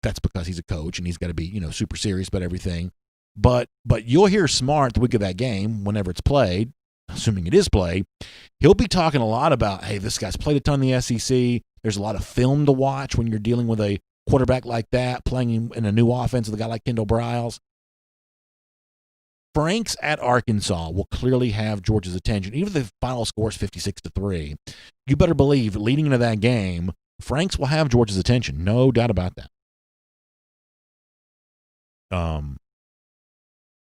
that's because he's a coach and he's got to be, super serious about everything. But you'll hear Smart the week of that game, whenever it's played, assuming it is played, he'll be talking a lot about, hey, this guy's played a ton in the SEC. There's a lot of film to watch when you're dealing with a quarterback like that, playing in a new offense with a guy like Kendall Briles. Frank's at Arkansas will clearly have Georgia's attention. Even if the final score is 56-3, you better believe leading into that game, Frank's will have Georgia's attention. No doubt about that.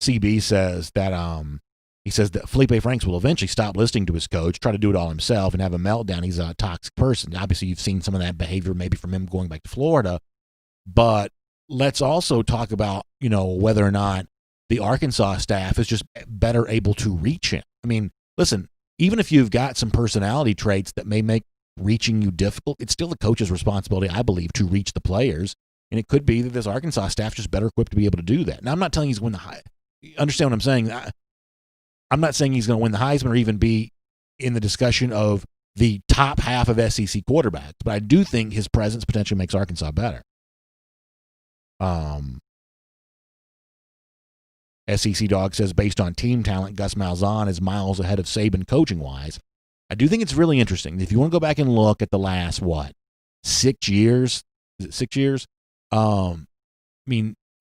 CB says that Felipe Franks will eventually stop listening to his coach, try to do it all himself, and have a meltdown. He's a toxic person. Obviously, you've seen some of that behavior maybe from him going back to Florida. But let's also talk about, whether or not the Arkansas staff is just better able to reach him. I mean, listen, even if you've got some personality traits that may make reaching you difficult, it's still the coach's responsibility, I believe, to reach the players. And it could be that this Arkansas staff is just better equipped to be able to do that. Now, I'm not telling you he's going to win the high. Understand what I'm saying? I'm not saying he's going to win the Heisman or even be in the discussion of the top half of SEC quarterbacks, but I do think his presence potentially makes Arkansas better. SEC Dog says, based on team talent, Gus Malzahn is miles ahead of Saban coaching-wise. I do think it's really interesting. If you want to go back and look at the last, 6 years? Is it 6 years?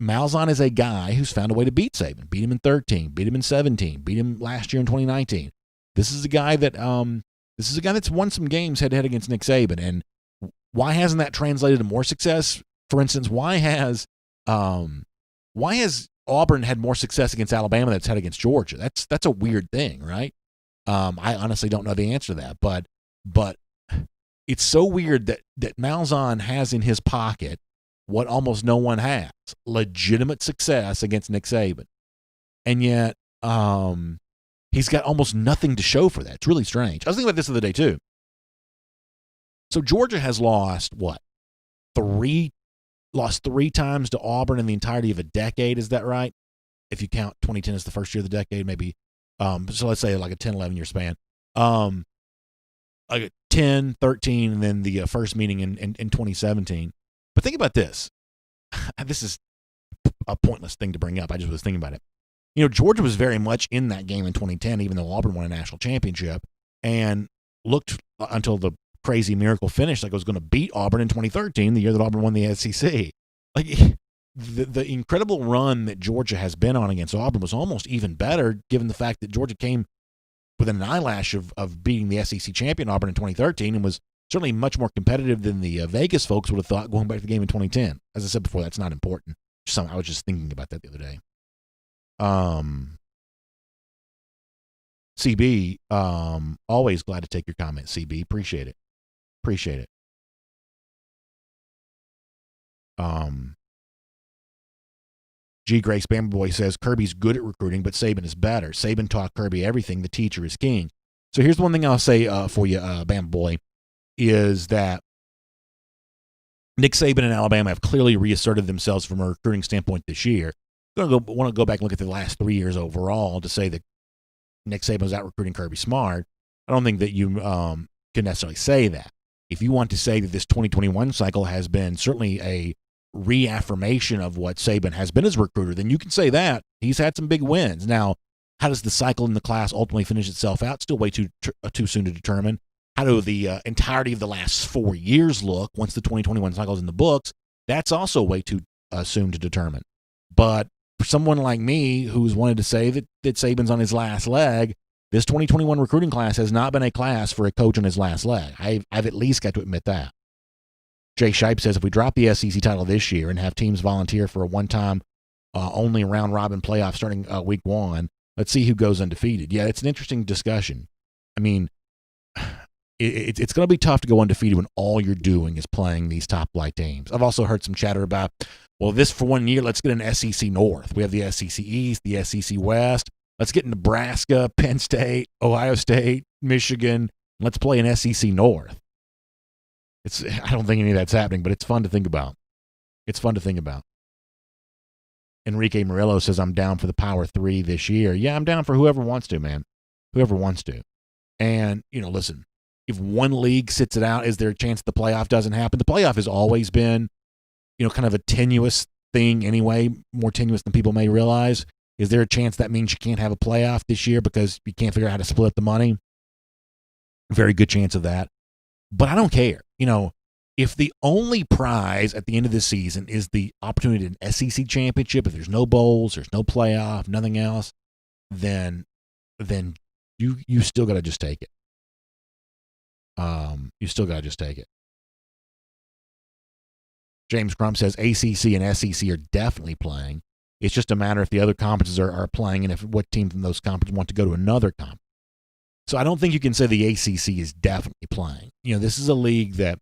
Malzahn is a guy who's found a way to beat Saban. Beat him in 13, beat him in 17, beat him last year in 2019. This is a guy that's won some games head-to-head against Nick Saban. And why hasn't that translated to more success? For instance, why has Auburn had more success against Alabama than it's had against Georgia? That's a weird thing, right? I honestly don't know the answer to that, but it's so weird that Malzahn has in his pocket what almost no one has, legitimate success against Nick Saban. And yet he's got almost nothing to show for that. It's really strange. I was thinking about this the other day, too. So Georgia has lost, lost 3 times to Auburn in the entirety of a decade. Is that right? If you count 2010 as the first year of the decade, maybe. So let's say like a 10, 11-year span. Like 10, 13, and then the first meeting in 2017. But think about this. This is a pointless thing to bring up. I just was thinking about it. Georgia was very much in that game in 2010, even though Auburn won a national championship, and looked until the crazy miracle finish like it was going to beat Auburn in 2013, the year that Auburn won the SEC. Like the incredible run that Georgia has been on against Auburn was almost even better, given the fact that Georgia came within an eyelash of beating the SEC champion Auburn in 2013 and was certainly much more competitive than the Vegas folks would have thought going back to the game in 2010. As I said before, that's not important. I was just thinking about that the other day. CB, always glad to take your comments, CB. Appreciate it. G. Grace Bama Boy says Kirby's good at recruiting, but Saban is better. Saban taught Kirby everything. The teacher is king. So here's one thing I'll say for you, Bama Boy, is that Nick Saban and Alabama have clearly reasserted themselves from a recruiting standpoint this year. I'm going to want to go back and look at the last 3 years overall to say that Nick Saban was out recruiting Kirby Smart. I don't think that you can necessarily say that. If you want to say that this 2021 cycle has been certainly a reaffirmation of what Saban has been as a recruiter, then you can say that. He's had some big wins. Now, how does the cycle in the class ultimately finish itself out? Still way too soon to determine. How do the entirety of the last 4 years look once the 2021 cycle is in the books? That's also way too soon to determine. But for someone like me who's wanted to say that Saban's on his last leg, this 2021 recruiting class has not been a class for a coach on his last leg. I've at least got to admit that. Jay Shipe says if we drop the SEC title this year and have teams volunteer for a one-time only round-robin playoff starting week 1, let's see who goes undefeated. Yeah, it's an interesting discussion. I mean, it's going to be tough to go undefeated when all you're doing is playing these top-flight teams. I've also heard some chatter about, well, this for 1 year, let's get an SEC North. We have the SEC East, the SEC West. Let's get Nebraska, Penn State, Ohio State, Michigan. Let's play an SEC North. I don't think any of that's happening, but it's fun to think about. Enrique Murillo says, I'm down for the Power 3 this year. Yeah, I'm down for whoever wants to, man. Whoever wants to. And, listen, if one league sits it out, is there a chance the playoff doesn't happen? The playoff has always been, kind of a tenuous thing anyway, more tenuous than people may realize. Is there a chance that means you can't have a playoff this year because you can't figure out how to split the money? Very good chance of that. But I don't care. If the only prize at the end of the season is the opportunity to an SEC championship, if there's no bowls, there's no playoff, nothing else, then you still got to just take it. James Crump says ACC and SEC are definitely playing. It's just a matter if the other conferences are playing and if what team from those conferences want to go to another conference. So I don't think you can say the ACC is definitely playing. This is a league that,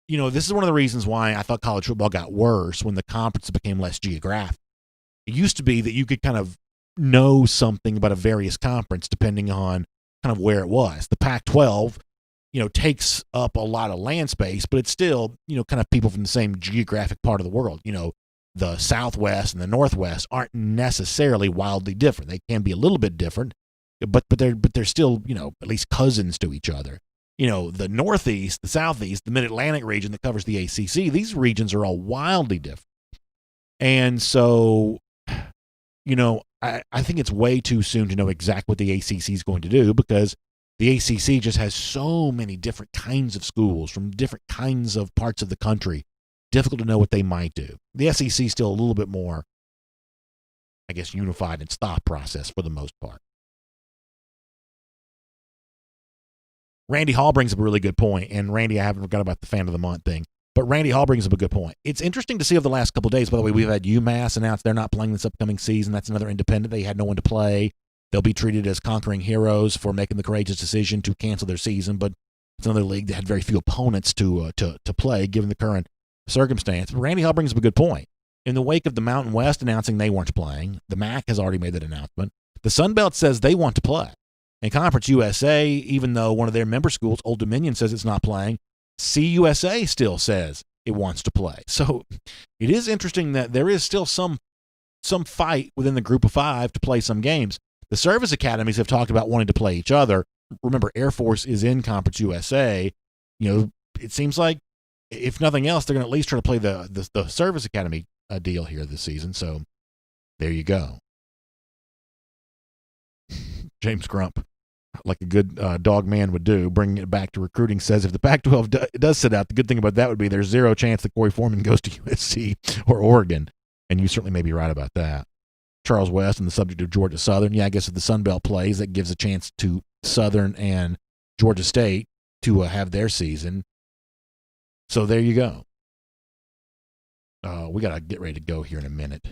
this is one of the reasons why I thought college football got worse when the conferences became less geographic. It used to be that you could kind of know something about a various conference depending on kind of where it was. The Pac-12, takes up a lot of land space, but it's still, kind of people from the same geographic part of the world. The Southwest and the Northwest aren't necessarily wildly different. They can be a little bit different, but they're still, at least cousins to each other. The Northeast, the Southeast, the Mid-Atlantic region that covers the ACC, these regions are all wildly different. And so, I think it's way too soon to know exactly what the ACC is going to do because the ACC just has so many different kinds of schools from different kinds of parts of the country. Difficult to know what they might do. The SEC is still a little bit more, I guess, unified in its thought process for the most part. Randy Hall brings up a really good point, and Randy, I haven't forgot about the fan of the month thing, but Randy Hall brings up a good point. It's interesting to see over the last couple of days, by the way, we've had UMass announce they're not playing this upcoming season. That's another independent. They had no one to play. They'll be treated as conquering heroes for making the courageous decision to cancel their season, but It's another league that had very few opponents to play, given the current circumstance. But Randy Hall brings up a good point. In the wake of the Mountain West announcing they weren't playing, the MAC has already made that announcement. The Sun Belt says they want to play. And Conference USA, even though one of their member schools, Old Dominion, says it's not playing, CUSA still says it wants to play. So it is interesting that there is still some fight within the group of five to play some games. The service academies have talked about wanting to play each other. Remember, Air Force is in Conference USA. It seems like, if nothing else, they're going to at least try to play the service academy deal here this season. So there you go. James Grump, like a good dog man would do, bringing it back to recruiting, says if the Pac-12 does sit out, the good thing about that would be there's zero chance that Corey Foreman goes to USC or Oregon. And you certainly may be right about that. Charles West on the subject of Georgia Southern. Yeah, I guess if the Sun Belt plays, that gives a chance to Southern and Georgia State to have their season. So there you go. We got to get ready to go here in a minute.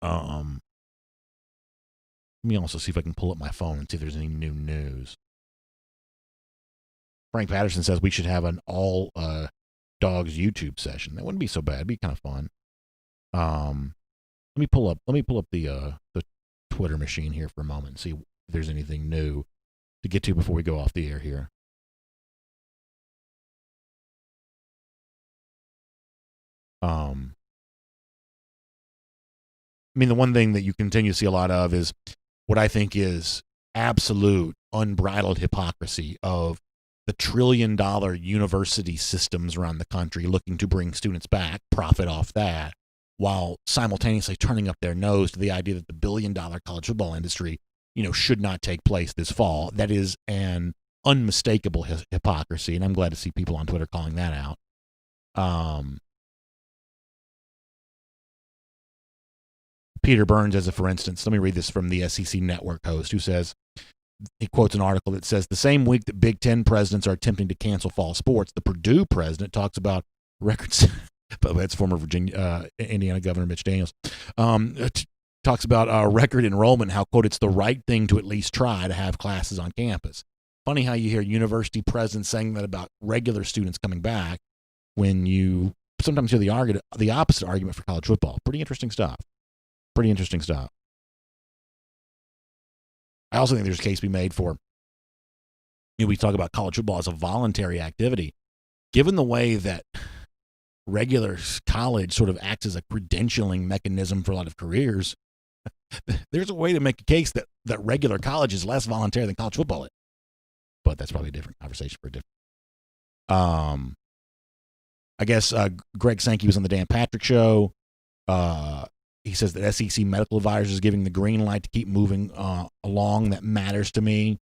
Let me also see if I can pull up my phone and see if there's any new news. Frank Patterson says we should have an all dogs YouTube session. That wouldn't be so bad. It'd be kind of fun. Let me pull up the Twitter machine here for a moment and see if there's anything new to get to before we go off the air here. The one thing that you continue to see a lot of is what I think is absolute unbridled hypocrisy of the trillion-dollar university systems around the country looking to bring students back, profit off that, while simultaneously turning up their nose to the idea that the billion-dollar college football industry, should not take place this fall. That is an unmistakable hypocrisy, and I'm glad to see people on Twitter calling that out. Peter Burns, as a for instance, let me read this from the SEC Network host, who says, he quotes an article that says, the same week that Big Ten presidents are attempting to cancel fall sports, the Purdue president talks about records. That's former Indiana Governor Mitch Daniels. Talks about record enrollment, how, quote, it's the right thing to at least try to have classes on campus. Funny how you hear university presidents saying that about regular students coming back when you sometimes hear the opposite argument for college football. Pretty interesting stuff. I also think there's a case to be made for, we talk about college football as a voluntary activity. Given the way that regular college sort of acts as a credentialing mechanism for a lot of careers, there's a way to make a case that regular college is less voluntary than college football is. But that's probably a different conversation for a different. I guess Greg Sankey was on the Dan Patrick Show. He says that SEC medical advisors is giving the green light to keep moving along. That matters to me.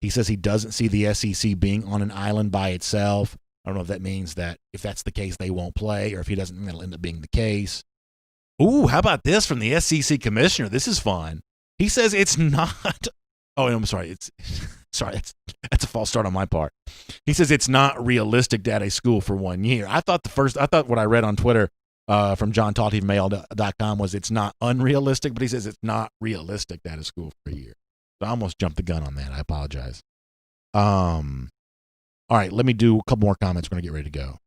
He says he doesn't see the SEC being on an island by itself. I don't know if that means that if that's the case, they won't play, or if he doesn't think that'll end up being the case. Ooh, how about this from the SEC commissioner? This is fun. He says it's not. Oh, I'm sorry. That's a false start on my part. He says it's not realistic to add a school for 1 year. I thought what I read on Twitter from John Talty of mail.com was it's not unrealistic, but he says it's not realistic to add a school for a year. So I almost jumped the gun on that. I apologize. All right, let me do a couple more comments. We're going to get ready to go.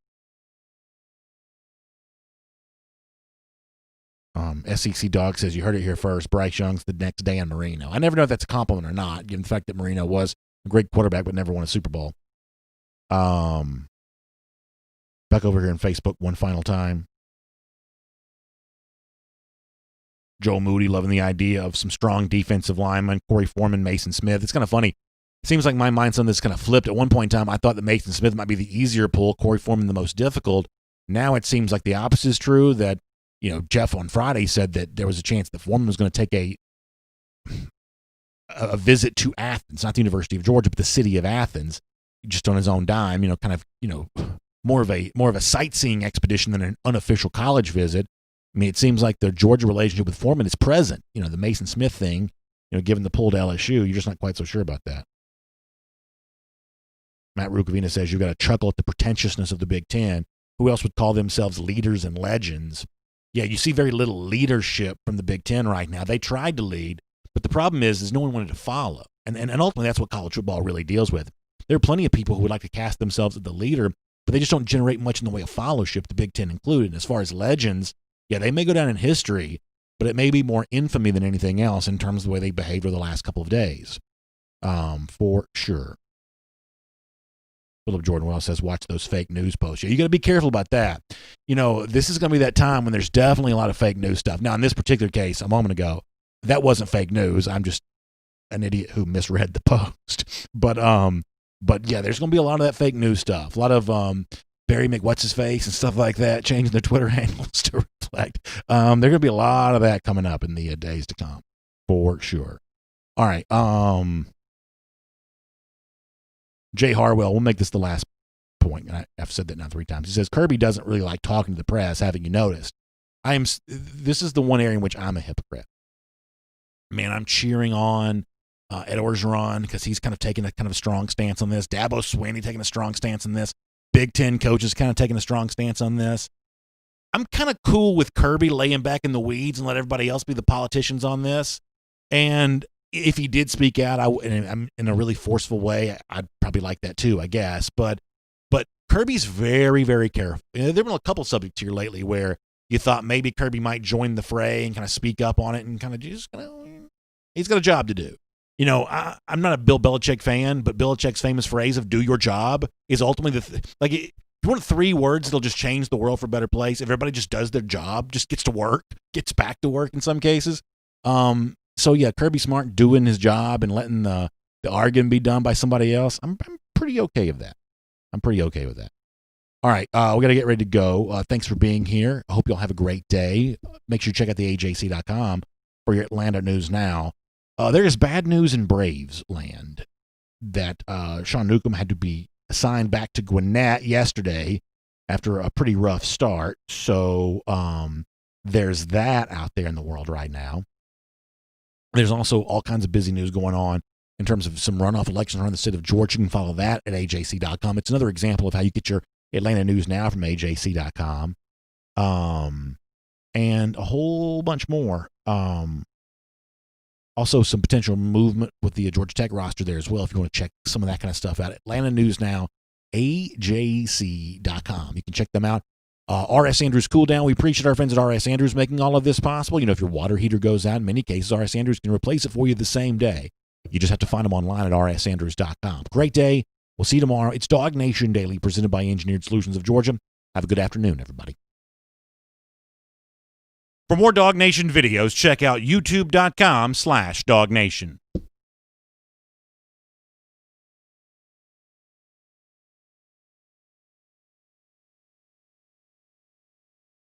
SEC Dog says, you heard it here first. Bryce Young's the next day on Marino. I never know if that's a compliment or not, given the fact that Marino was a great quarterback but never won a Super Bowl. Back over here on Facebook one final time. Joel Moody loving the idea of some strong defensive linemen, Corey Foreman, Mason Smith. It's kind of funny. It seems like my mind's on this kind of flipped. At one point in time, I thought that Mason Smith might be the easier pull, Corey Foreman the most difficult. Now it seems like the opposite is true, that Jeff on Friday said that there was a chance that Foreman was going to take a visit to Athens, not the University of Georgia, but the city of Athens, just on his own dime, more of a sightseeing expedition than an unofficial college visit. I mean, it seems like the Georgia relationship with Foreman is present. The Mason Smith thing, given the pull to LSU, you're just not quite so sure about that. Matt Rukavina says you've got to chuckle at the pretentiousness of the Big Ten. Who else would call themselves leaders and legends? Yeah, you see very little leadership from the Big Ten right now. They tried to lead, But the problem is no one wanted to follow. And ultimately, that's what college football really deals with. There are plenty of people who would like to cast themselves as the leader, but they just don't generate much in the way of followership, the Big Ten included. And as far as legends, yeah, they may go down in history, but it may be more infamy than anything else in terms of the way they behaved over the last couple of days, for sure. Philip Jordan Wells says, watch those fake news posts. Yeah, you got to be careful about that. This is going to be that time when there's definitely a lot of fake news stuff. Now, in this particular case, a moment ago, that wasn't fake news. I'm just an idiot who misread the post. But yeah, there's going to be a lot of that fake news stuff. A lot of Barry McWhat's-his-face and stuff like that, changing their Twitter handles to reflect. There's going to be a lot of that coming up in the days to come, for sure. All right. Jay Harwell, we'll make this the last point. I've said that now 3 times. He says, Kirby doesn't really like talking to the press, haven't you noticed? This is the one area in which I'm a hypocrite. Man, I'm cheering on Ed Orgeron because he's kind of taking a kind of strong stance on this. Dabo Swinney taking a strong stance on this. Big Ten coaches kind of taking a strong stance on this. I'm kind of cool with Kirby laying back in the weeds and let everybody else be the politicians on this. And if he did speak out, in a really forceful way, I'd probably like that too, I guess. But Kirby's very, very careful. There have been a couple subjects here lately where you thought maybe Kirby might join the fray and kind of speak up on it and kind of just he's got a job to do. I'm not a Bill Belichick fan, but Belichick's famous phrase of "do your job" is ultimately if you want 3 words that'll just change the world for a better place. If everybody just does their job, just gets to work, gets back to work in some cases. So yeah, Kirby Smart doing his job and letting the arguing be done by somebody else. I'm pretty okay with that. All right, we got to get ready to go. Thanks for being here. I hope you all have a great day. Make sure you check out the AJC.com for your Atlanta news now. There is bad news in Braves land that Sean Newcomb had to be assigned back to Gwinnett yesterday after a pretty rough start. So there's that out there in the world right now. There's also all kinds of busy news going on in terms of some runoff elections around the state of Georgia. You can follow that at AJC.com. It's another example of how you get your Atlanta news now from AJC.com. And a whole bunch more. Also, some potential movement with the Georgia Tech roster there as well, if you want to check some of that kind of stuff out. Atlanta News Now, AJC.com. You can check them out. R.S. Andrews Cool Down. We appreciate our friends at R.S. Andrews making all of this possible. If your water heater goes out, in many cases, R.S. Andrews can replace it for you the same day. You just have to find them online at rsandrews.com. Great day. We'll see you tomorrow. It's DawgNation Daily, presented by Engineered Solutions of Georgia. Have a good afternoon, everybody. For more DawgNation videos, check out youtube.com/DawgNation.